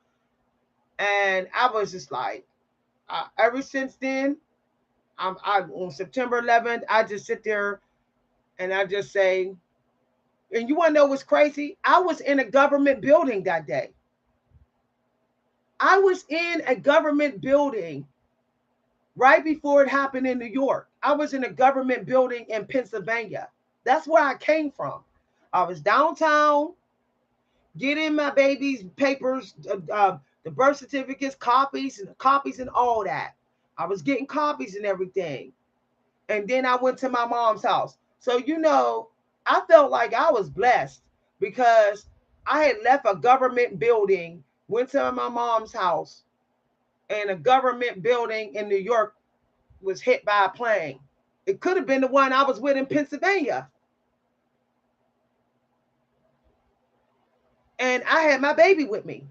And I was just like, ever since then, on September 11th, I just sit there and I just say, and you want to know what's crazy? I was in a government building that day. I was in a government building right before it happened in New York. I was in a government building in Pennsylvania. That's where I came from. I was downtown getting my baby's papers, the birth certificates, copies and all that. I was getting copies and everything. And then I went to my mom's house. So, I felt like I was blessed because I had left a government building, went to my mom's house, and a government building in New York was hit by a plane. It could have been the one I was with in Pennsylvania. And I had my baby with me.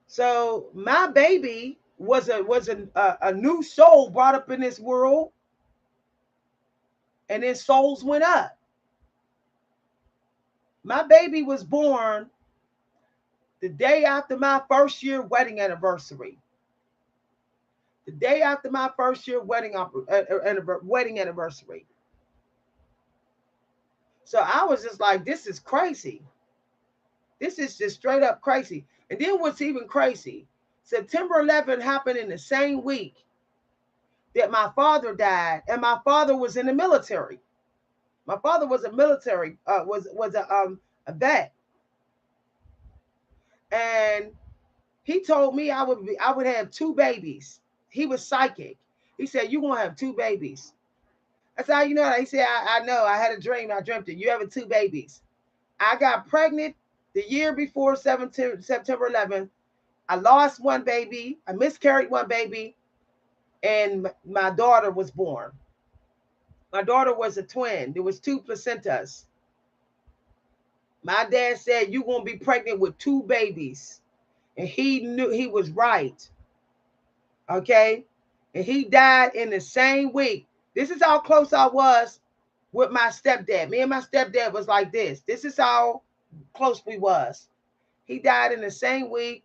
So my baby was a new soul brought up in this world, and then souls went up. My baby was born the day after my first year wedding anniversary. The day after my first year wedding anniversary. So I was just like, this is crazy. This is just straight up crazy. And then what's even crazy, September 11th happened in the same week that my father died, and my father was in the military. My father was a military, was a vet, and he told me I would have two babies. He was psychic. He said, "You're gonna have two babies." I said, "How you know that?" He said, I know. I had a dream. I dreamt it. You having two babies." I got pregnant the year before September 11th. I lost one baby. I miscarried one baby, and my daughter was born. My daughter was a twin. There was two placentas. My dad said, "You're going to be pregnant with two babies." And he knew he was right. Okay? And he died in the same week. This is how close I was with my stepdad. Me and my stepdad was like this. This is how close we was. He died in the same week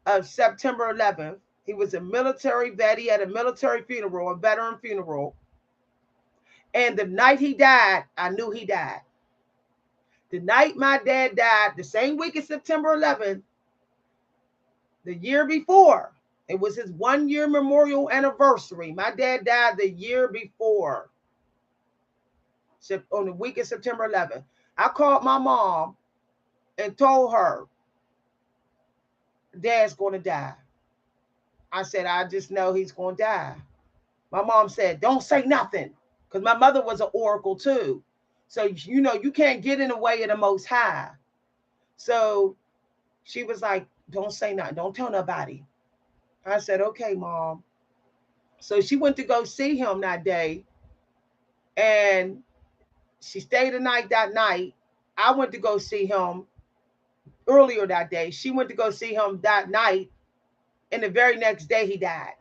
of September 11th. He was a military vet. He had a military funeral, a veteran funeral. And the night he died, I knew he died. The night my dad died, the same week as September 11th, the year before, it was his 1 year memorial anniversary. My dad died the year before, on the week of September 11th. I called my mom and told her, Dad's going to die. I said, I just know he's going to die. My mom said, don't say nothing, because my mother was an oracle too. So, you can't get in the way of the Most High. So she was like, don't say nothing. Don't tell nobody. I said, okay, Mom. So she went to go see him that day, and she stayed the night that night. I went to go see him earlier that day. She went to go see him that night, and the very next day he died.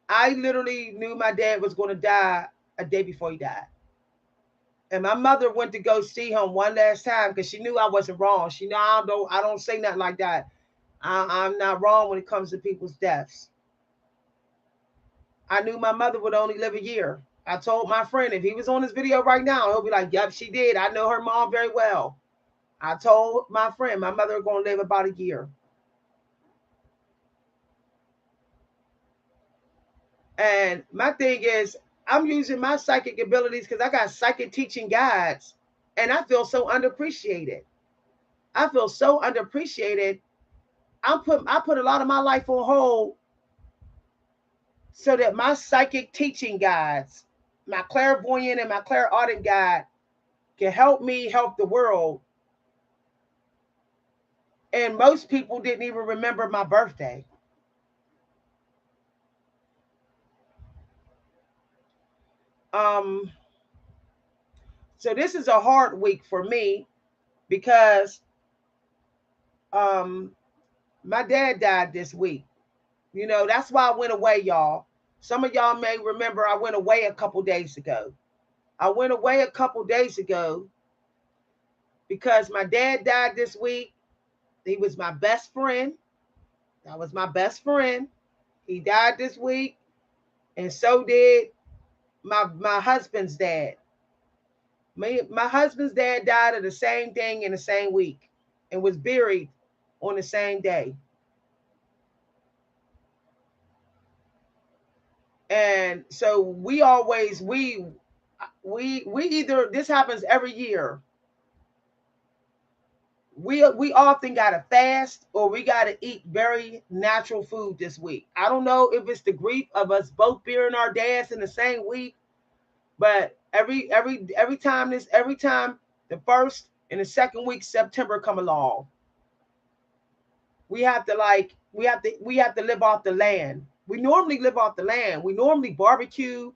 I literally knew my dad was going to die a day before he died. And my mother went to go see him one last time because she knew I wasn't wrong. She knew I don't say nothing like that. I'm not wrong when it comes to people's deaths. I knew my mother would only live a year. I told my friend, if he was on this video right now, he'll be like, yep, she did. I know her mom very well. I told my friend, my mother going to live about a year. And my thing is, I'm using my psychic abilities because I got psychic teaching guides And I feel so underappreciated. I feel so underappreciated. I put a lot of my life on hold so that my psychic teaching guides, my clairvoyant and my clairaudient guide, can help me help the world. And most people didn't even remember my birthday. Um, so this is a hard week for me because um, my dad died this week. You know, that's why I went away, y'all. Some of y'all may remember I went away a couple days ago. I went away a couple days ago because my dad died this week. He was my best friend. That was my best friend. He died this week, and so did my husband's dad. My husband's dad died of the same thing in the same week and was buried on the same day. And so we always we either, this happens every year. We often gotta fast or we gotta eat very natural food this week. I don't know if it's the grief of us both burying our dads in the same week, but every time the first and the second week September come along, we have to we have to live off the land. We normally live off the land. We normally barbecue.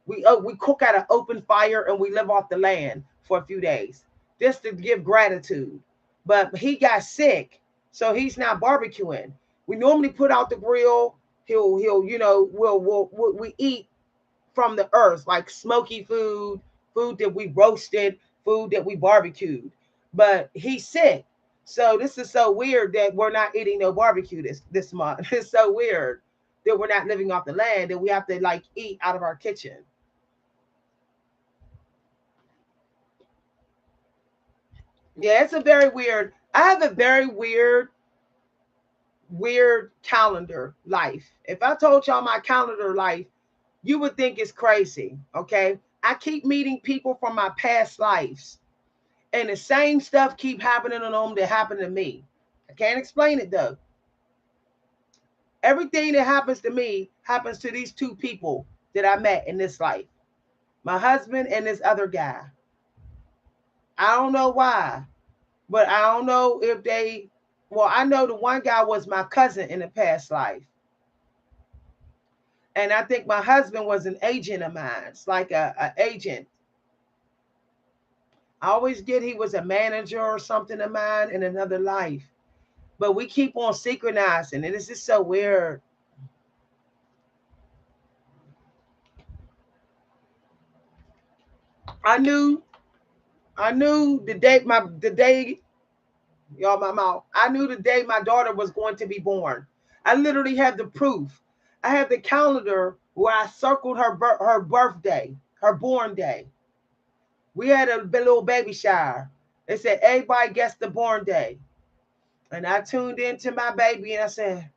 We cook at an open fire and we live off the land for a few days just to give gratitude. But he got sick, so he's not barbecuing. We normally put out the grill. He'll we eat from the earth, like smoky food, food that we roasted, food that we barbecued. But he's sick. So this is so weird that we're not eating no barbecue this month. It's so weird that we're not living off the land, that we have to like eat out of our kitchen. Yeah, it's a very weird. I have a very weird calendar life. If I told y'all my calendar life, you would think it's crazy. Okay. I keep meeting people from my past lives, and the same stuff keep happening to them that happened to me. I can't explain it though. Everything that happens to me happens to these two people that I met in this life. My husband and this other guy. I don't know why, but I don't know if they, well, I know the one guy was my cousin in the past life. And I think my husband was an agent of mine. It's like a agent. I always get he was a manager or something of mine in another life. But we keep on synchronizing, and it's just so weird. I knew, I knew the day, y'all, my mouth. I knew the day my daughter was going to be born. I literally have the proof. I have the calendar where I circled her birthday, her born day. We had a little baby shower. They said everybody guessed the born day, and I tuned into my baby and I said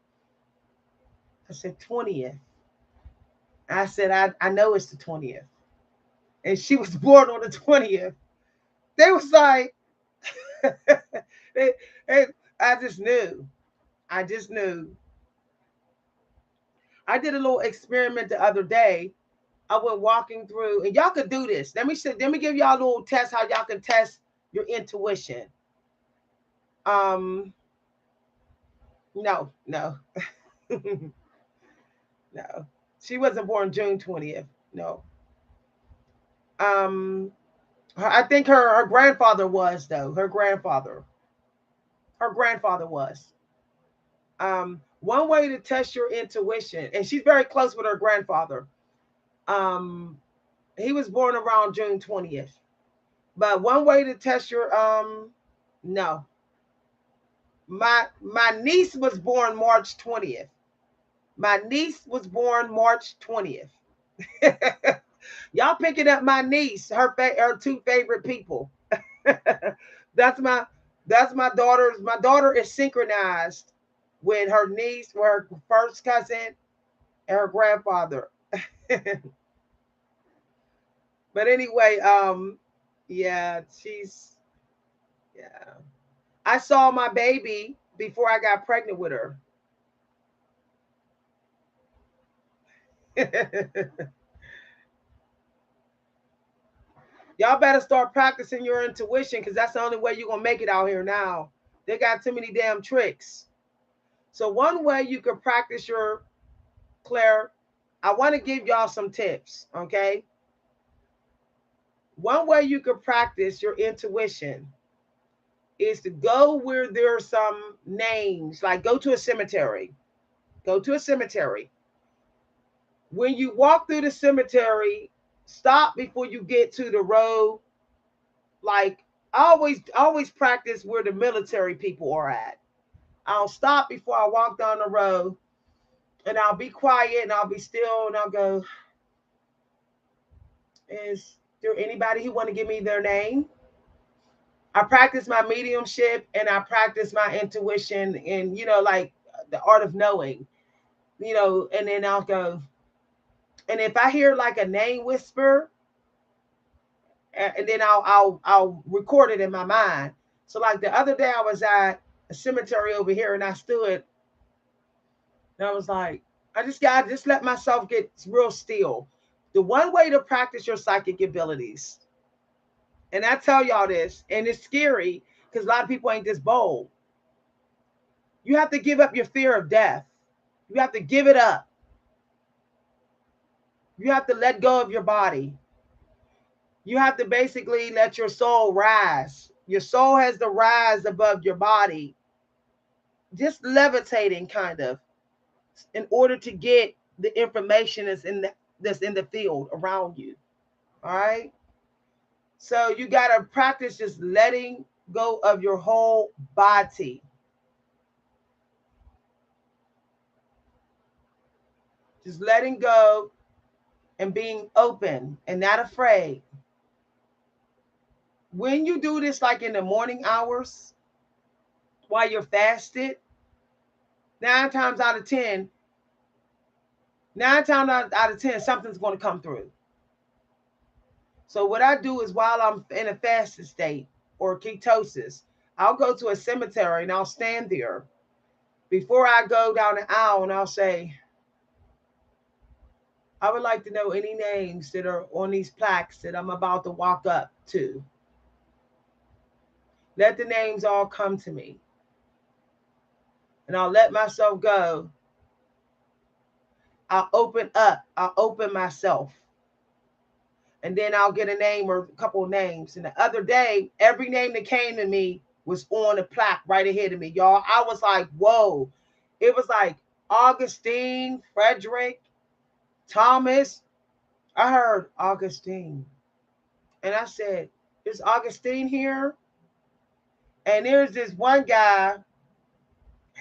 20th. I said I know it's the 20th, and she was born on the 20th. They was like, they, they, I just knew. I just knew. I did a little experiment the other day. I went walking through, and y'all could do this. Let me give y'all a little test how y'all can test your intuition. Um, no, no, no. She wasn't born June 20th. No. Um, I think her grandfather was though. Her grandfather was. One way to test your intuition, and she's very close with her grandfather. Um, he was born around June 20th. But one way to test your no. My niece was born March 20th. My niece was born March 20th. Y'all picking up my niece, her two favorite people. that's my my daughter is synchronized with her niece, with her first cousin, and her grandfather. But anyway, Yeah, yeah. I saw my baby before I got pregnant with her. Y'all better start practicing your intuition because that's the only way you're going to make it out here now. They got too many damn tricks. So, one way you can practice your Claire, I want to give y'all some tips, okay? One way you can practice your intuition is to go where there's some names, like go to a cemetery. Go to a cemetery. When you walk through the cemetery, stop before you get to the road. Like I always practice where the military people are at. I'll stop before I walk down the road and I'll be quiet and I'll be still and I'll go, is there anybody who want to give me their name? I practice my mediumship and I practice my intuition and like the art of knowing, and then I'll go. And if I hear like a name whisper, and then I'll record it in my mind. So like the other day I was at a cemetery over here and I stood and I was like, I just let myself get real still. The one way to practice your psychic abilities, and I tell y'all this, and it's scary because a lot of people ain't this bold. You have to give up your fear of death. You have to give it up. You have to let go of your body. You have to basically let your soul rise. Your soul has to rise above your body, just levitating kind of, in order to get the information that's in the field around you. All right. So you gotta practice just letting go of your whole body. Just letting go and being open and not afraid. When you do this like in the morning hours while you're fasted, nine times out of ten, nine times out of ten, something's going to come through. So what I do is while I'm in a fasted state or ketosis, I'll go to a cemetery and I'll stand there before I go down the aisle and I'll say, I would like to know any names that are on these plaques that I'm about to walk up to. Let the names all come to me. And I'll let myself go. I'll open up. I'll open myself. And then I'll get a name or a couple of names. And the other day, every name that came to me was on a plaque right ahead of me, y'all. I was like, whoa. It was like Augustine, Frederick, Thomas. I heard Augustine. And I said, is Augustine here? And there's this one guy,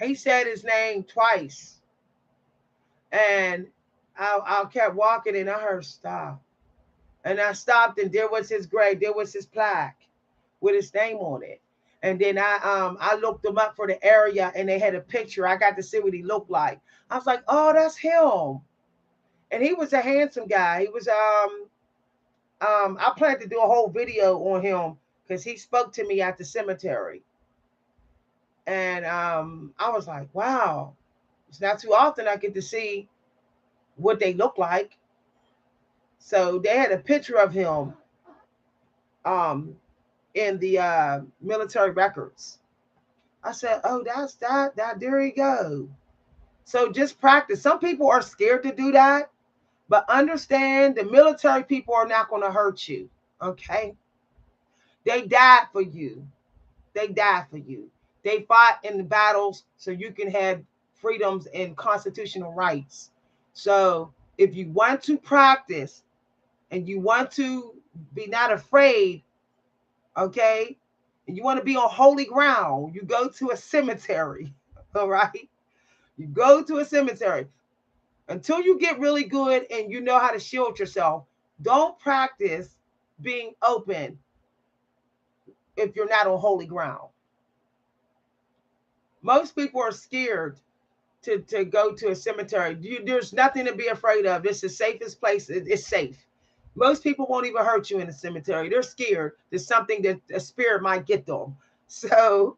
he said his name twice. And I kept walking and I heard stop. And I stopped and there was his grave, there was his plaque with his name on it. And then I looked him up for the area and they had a picture. I got to see what he looked like. I was like, oh, that's him. And he was a handsome guy. He was I planned to do a whole video on him because he spoke to me at the cemetery. And I was like, wow, it's not too often I get to see what they look like. So they had a picture of him um, in the military records. I said, oh, that's that. There you go. So just practice. Some people are scared to do that, but understand the military people are not going to hurt you. Okay. They died for you. They died for you. They fought in the battles so you can have freedoms and constitutional rights. So if you want to practice and you want to be not afraid, okay, and you want to be on holy ground, you go to a cemetery, all right? You go to a cemetery. Until you get really good and you know how to shield yourself, don't practice being open if you're not on holy ground. Most people are scared to go to a cemetery. There's nothing to be afraid of. It's the safest place. It's safe. Most people won't even hurt you in the cemetery. They're scared. There's something that a spirit might get them. So,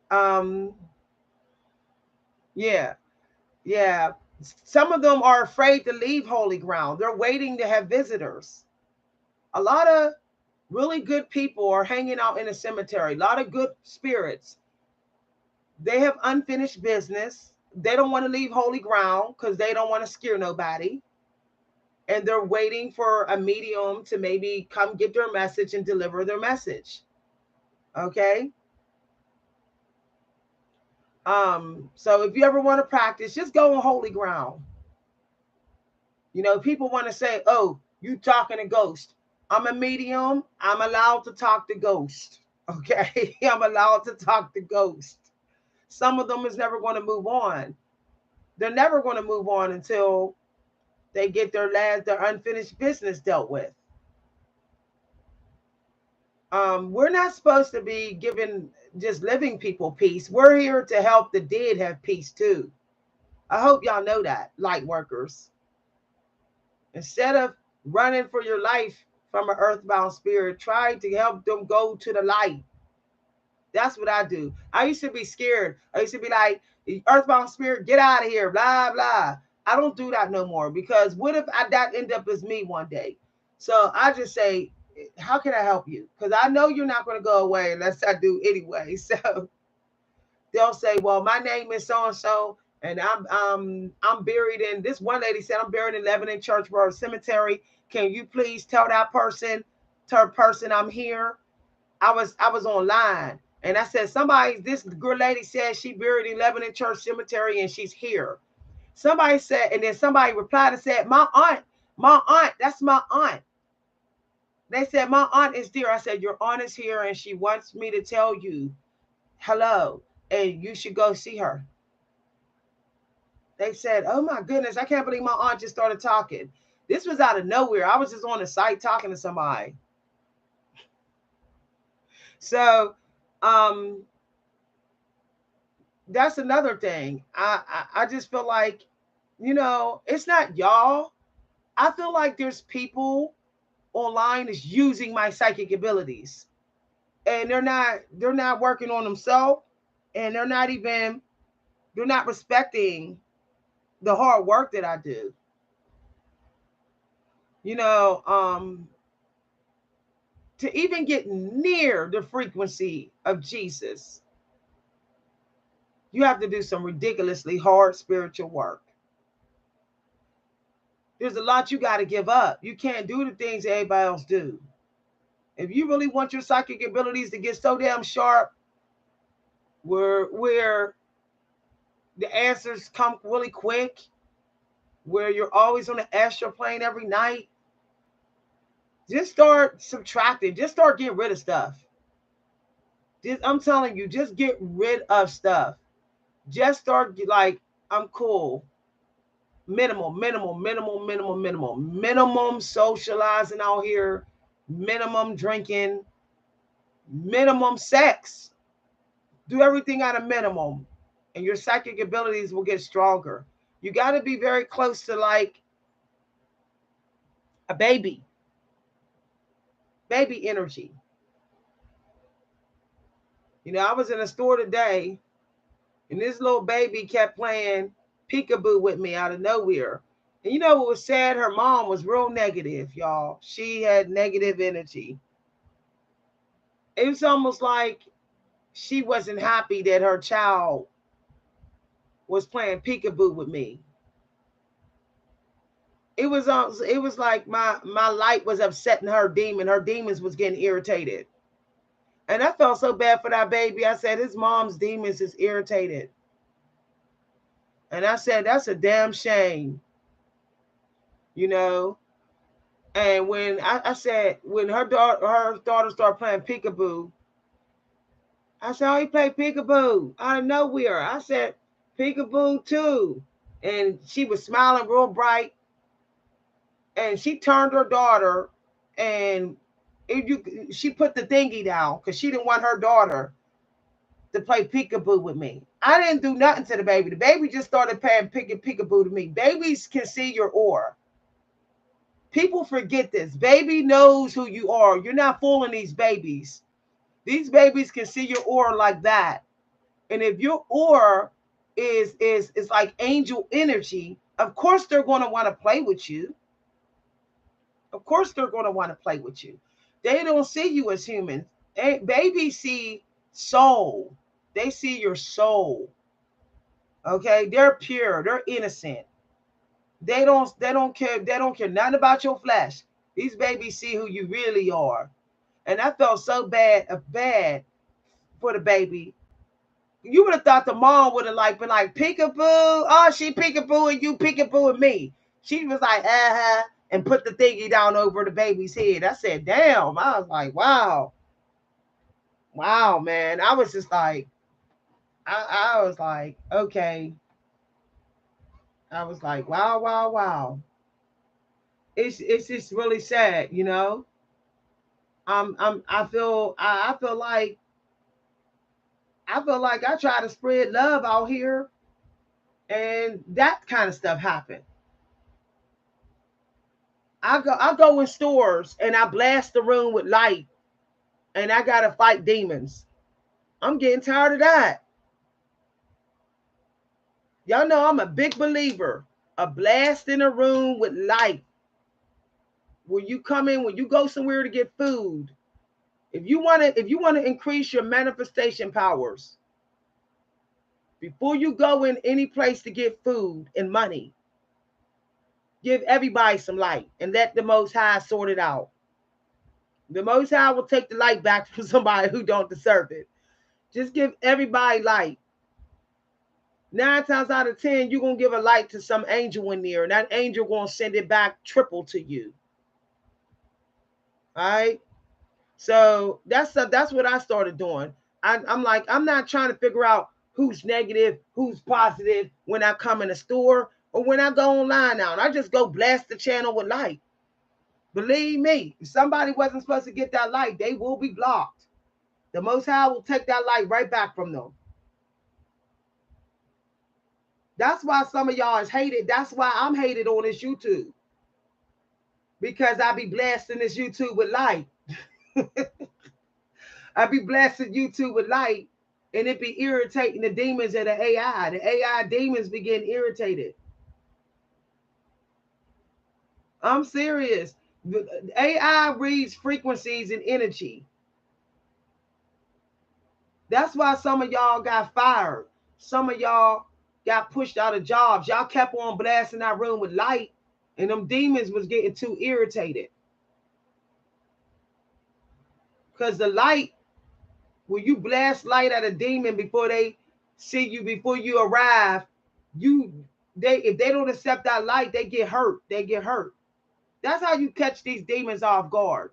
um, yeah, yeah. Some of them are afraid to leave holy ground. They're waiting to have visitors. A lot of really good people are hanging out in the cemetery. A lot of good spirits. They have unfinished business. They don't want to leave holy ground because they don't want to scare nobody. And they're waiting for a medium to maybe come get their message and deliver their message. Okay. So if you ever want to practice, just go on holy ground. People want to say, oh, you talking to ghost. I'm a medium. I'm allowed to talk to ghost. Okay. I'm allowed to talk to ghost. Some of them is never going to move on. They're never going to move on until they get their unfinished business dealt with. We're not supposed to be giving just living people peace. We're here to help the dead have peace too. I hope y'all know that, light workers. Instead of running for your life from an earthbound spirit, try to help them go to the light. That's what I do. I used to be scared. I used to be like, earthbound spirit, get out of here, blah, blah. I don't do that no more because what if that end up as me one day? So I just say, how can I help you? Because I know you're not going to go away unless I do anyway. So they'll say, well, my name is so and so, and I'm buried in. This one lady said I'm buried in Lebanon Church Road Cemetery. Can you please tell that person, I'm here? I was online and I said this girl lady said she buried in Lebanon Church Cemetery and she's here. Somebody said, and then somebody replied and said, my aunt, that's my aunt. They said, my aunt is there. I said, your aunt is here and she wants me to tell you hello and you should go see her. They said, oh my goodness, I can't believe my aunt just started talking. This was out of nowhere. I was just on the site talking to somebody. So, um, that's another thing. I just feel like, it's not y'all. I feel like there's people online is using my psychic abilities, and they're not working on themselves, and they're not respecting the hard work that I do. You know, to even get near the frequency of Jesus, you have to do some ridiculously hard spiritual work. There's a lot you got to give up. You can't do the things that everybody else do. If you really want your psychic abilities to get so damn sharp, where the answers come really quick, where you're always on the astral plane every night, just start subtracting. Just start getting rid of stuff. I'm telling you, just get rid of stuff. Just start like, I'm cool. Minimum socializing out here, minimum drinking, minimum sex. Do everything at a minimum, and your psychic abilities will get stronger. You got to be very close to like a baby energy. I was in a store today, and this little baby kept playing peekaboo with me out of nowhere. And you know what was sad? Her mom was real negative, y'all. She had negative energy. It was almost like she wasn't happy that her child was playing peekaboo with me. It was like my light was upsetting her demon. Her demons was getting irritated. And I felt so bad for that baby. I said, his mom's demons is irritated. And I said, that's a damn shame. You know? And when I said, when her daughter started playing peekaboo, I said, oh, he played peekaboo out of nowhere. I said, peekaboo too. And she was smiling real bright. And she turned her daughter and she put the thingy down because she didn't want her daughter to play peekaboo with me. I didn't do nothing to the baby. The baby just started playing peekaboo to me. Babies can see your aura. People forget this. Baby knows who you are. You're not fooling these babies. These babies can see your aura like that. And if your aura is like angel energy, of course they're going to want to play with you. Of course they're going to want to play with you. They don't see you as human. Babies see soul. They see your soul. Okay? They're pure. They're innocent. They don't care nothing about your flesh. These babies see who you really are. And I felt so bad for the baby. You would have thought the mom would have like been like peekaboo. Oh, she peekaboo and you peekaboo and me. She was like, and put the thingy down over the baby's head. I said, damn. I was like, wow. Wow, man. I was just like, I was like, okay. I was like, wow, wow, wow. It's just really sad, you know. I feel like I try to spread love out here, and that kind of stuff happened. I go in stores and I blast the room with light, and I gotta fight demons. I'm getting tired of that. Y'all know I'm a big believer. A blast in a room with light. When you come in, when you go somewhere to get food, if you want to increase your manifestation powers, before you go in any place to get food and money, give everybody some light and let the Most High sort it out. The Most High will take the light back from somebody who don't deserve it. Just give everybody light. 9 times out of 10, you're gonna give a light to some angel in there, and that angel gonna send it back triple to you. All right. So that's what I started doing. I'm like, I'm not trying to figure out who's negative, who's positive when I come in the store or when I go online now. And I just go blast the channel with light. Believe me, if somebody wasn't supposed to get that light, they will be blocked. The Most High will take that light right back from them. That's why some of y'all is hated. That's why I'm hated on this YouTube. Because I be blasting this YouTube with light. I be blasting YouTube with light, and it be irritating the demons of the AI. The AI demons be getting irritated. I'm serious. The AI reads frequencies and energy. That's why some of y'all got fired. Some of y'all got pushed out of jobs. Y'all kept on blasting that room with light, and them demons was getting too irritated. Because the light, when you blast light at a demon before they see you, before you arrive, if they don't accept that light, they get hurt. They get hurt. That's how you catch these demons off guard.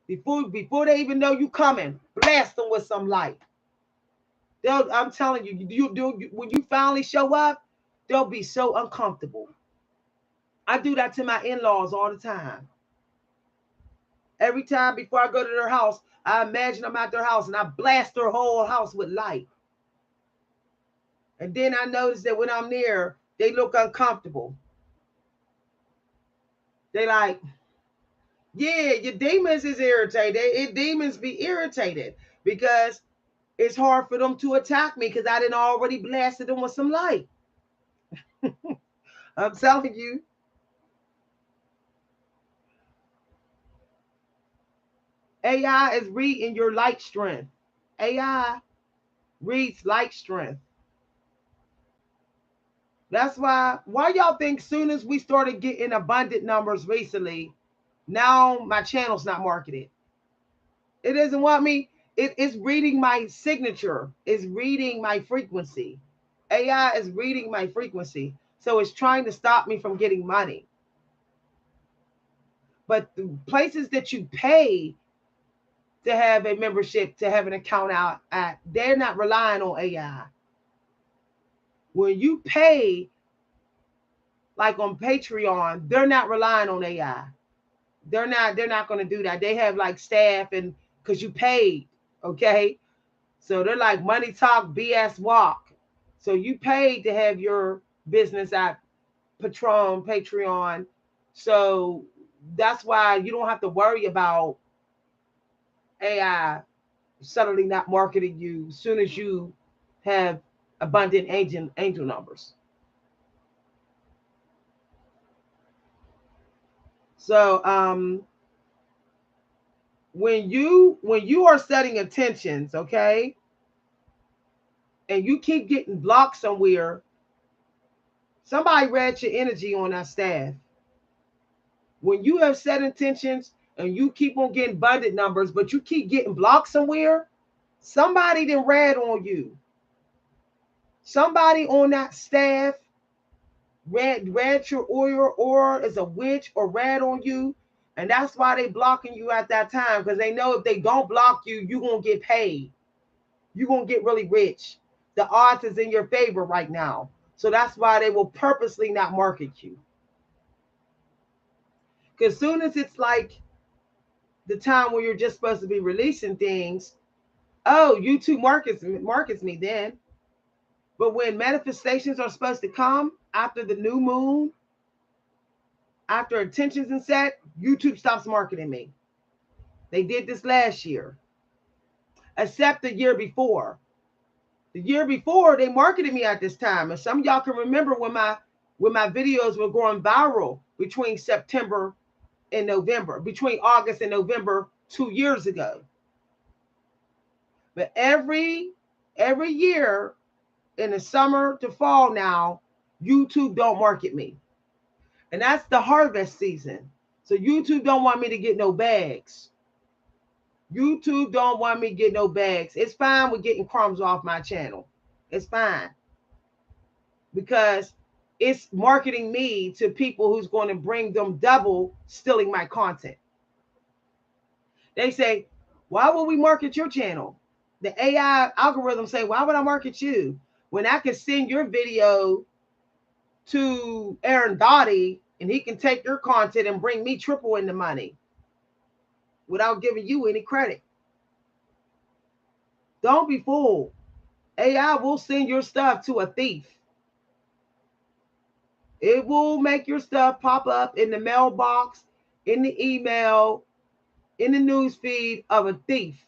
Before they even know you coming, blast them with some light. I'm telling you, when you finally show up, they'll be so uncomfortable. I do that to my in-laws all the time. Every time before I go to their house, I imagine I'm at their house and I blast their whole house with light. And then I notice that when I'm near, they look uncomfortable. They like, yeah, your demons is irritated. Demons be irritated because it's hard for them to attack me because I didn't already blasted them with some light. I'm telling you. AI is reading your light strength. AI reads light strength. That's why y'all think soon as we started getting abundant numbers recently, now my channel's not marketed. It doesn't want me. It's reading my signature. It's reading my frequency. AI is reading my frequency. So it's trying to stop me from getting money. But the places that you pay to have a membership, to have an account out at, they're not relying on AI. When you pay, like on Patreon, they're not relying on AI. They're not going to do that. They have like staff, and because you paid, okay? So they're like money talk, BS walk. So you paid to have your business at Patreon. So That's why you don't have to worry about AI suddenly not marketing you as soon as you have abundant angel numbers. So when you are setting intentions, okay, and you keep getting blocked somewhere, somebody read your energy on that staff. When you have set intentions and you keep on getting abundant numbers, but you keep getting blocked somewhere, somebody then read on you. Somebody on that staff read your or as a witch or read on you, and that's why they blocking you at that time, because they know if they don't block you, you're gonna get paid. You're gonna get really rich. The odds is in your favor right now. So that's why they will purposely not market you. Because soon as it's like the time where you're just supposed to be releasing things, oh, YouTube markets me then. But when manifestations are supposed to come after the new moon, after intentions and set, YouTube stops marketing me. They did this last year, except the year before. The year before, they marketed me at this time. And some of y'all can remember when my videos were going viral between September and November, between August and November 2 years ago. But every year in the summer to fall now, YouTube don't market me. And that's the harvest season. So YouTube don't want me to get no bags. YouTube don't want me to get no bags. It's fine with getting crumbs off my channel. It's fine. Because it's marketing me to people who's going to bring them double stealing my content. They say, why would we market your channel? The AI algorithm say, why would I market you? When I can send your video to Aaron Dottie and he can take your content and bring me triple in the money without giving you any credit. Don't be fooled. AI will send your stuff to a thief. It will make your stuff pop up in the mailbox, in the email, in the news feed of a thief.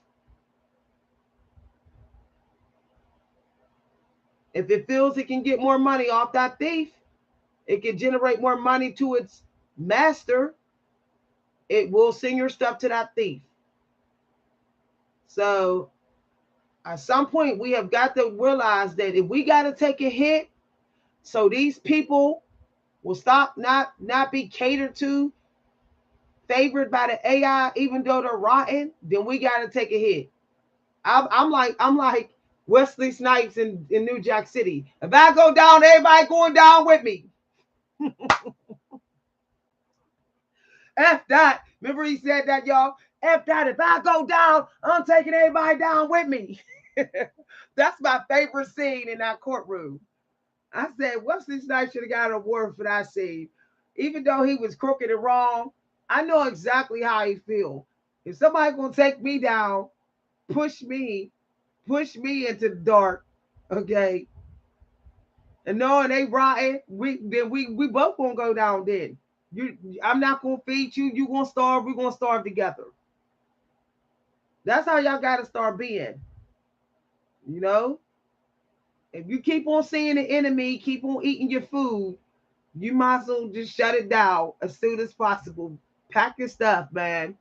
If it feels it can get more money off that thief, it can generate more money to its master, it will send your stuff to that thief. So at some point, we have got to realize that if we got to take a hit so these people will stop not be catered to, favored by the AI, even though they're rotten, then we got to take a hit. I'm like Wesley Snipes in New Jack City. If I go down, everybody going down with me. F that. Remember he said that, y'all? F that. If I go down, I'm taking everybody down with me. That's my favorite scene in that courtroom. I said, Wesley Snipes should have got an award for that scene. Even though he was crooked and wrong, I know exactly how he feels. If somebody gonna take me down, push me into the dark, okay, and knowing they rotten, we both gonna go down then. I'm not gonna feed you. You gonna starve. We gonna starve together. That's how y'all gotta start being. You know, if you keep on seeing the enemy, keep on eating your food, you might as well just shut it down as soon as possible. Pack your stuff, man.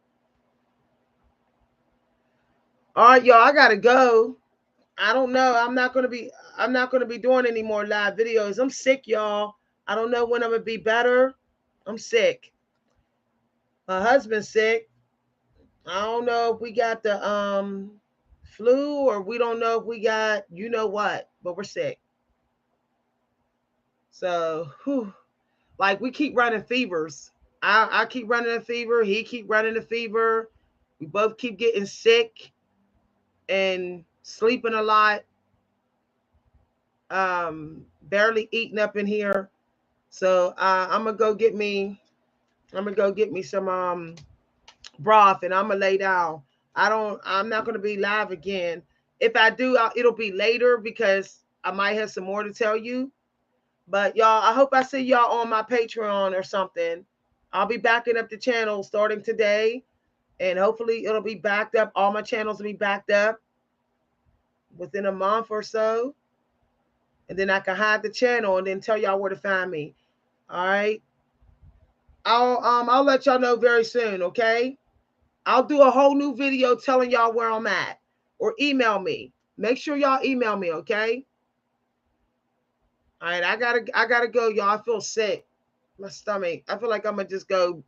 All right, y'all. I gotta go. I don't know. I'm not gonna be doing any more live videos. I'm sick, y'all. I don't know when I'm gonna be better. I'm sick. My husband's sick. I don't know if we got the flu or we don't know if we got you know what, but we're sick. So, like we keep running fevers. I keep running a fever. He keep running a fever. We both keep getting sick and sleeping a lot. Barely eating up in here. So I'm gonna go get me. I'm gonna go get me some broth, and I'm gonna lay down. I'm not gonna be live again. If I do, it'll be later because I might have some more to tell you. But y'all, I hope I see y'all on my Patreon or something. I'll be backing up the channel starting today, and hopefully it'll be backed up. All my channels will be backed up within a month or so, and then I can hide the channel and then tell y'all where to find me. All right. I'll let y'all know very soon, okay? I'll do a whole new video telling y'all where I'm at, or email me. Make sure y'all email me, okay? All right, I gotta go, y'all. I feel sick. My stomach. I feel like I'm gonna just go.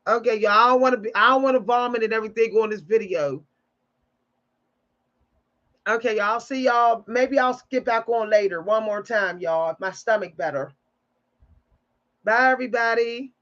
Okay, y'all. I don't want to vomit and everything on this video. Okay, y'all. I'll see y'all. Maybe I'll get back on later one more time, y'all. If my stomach better. Bye, everybody.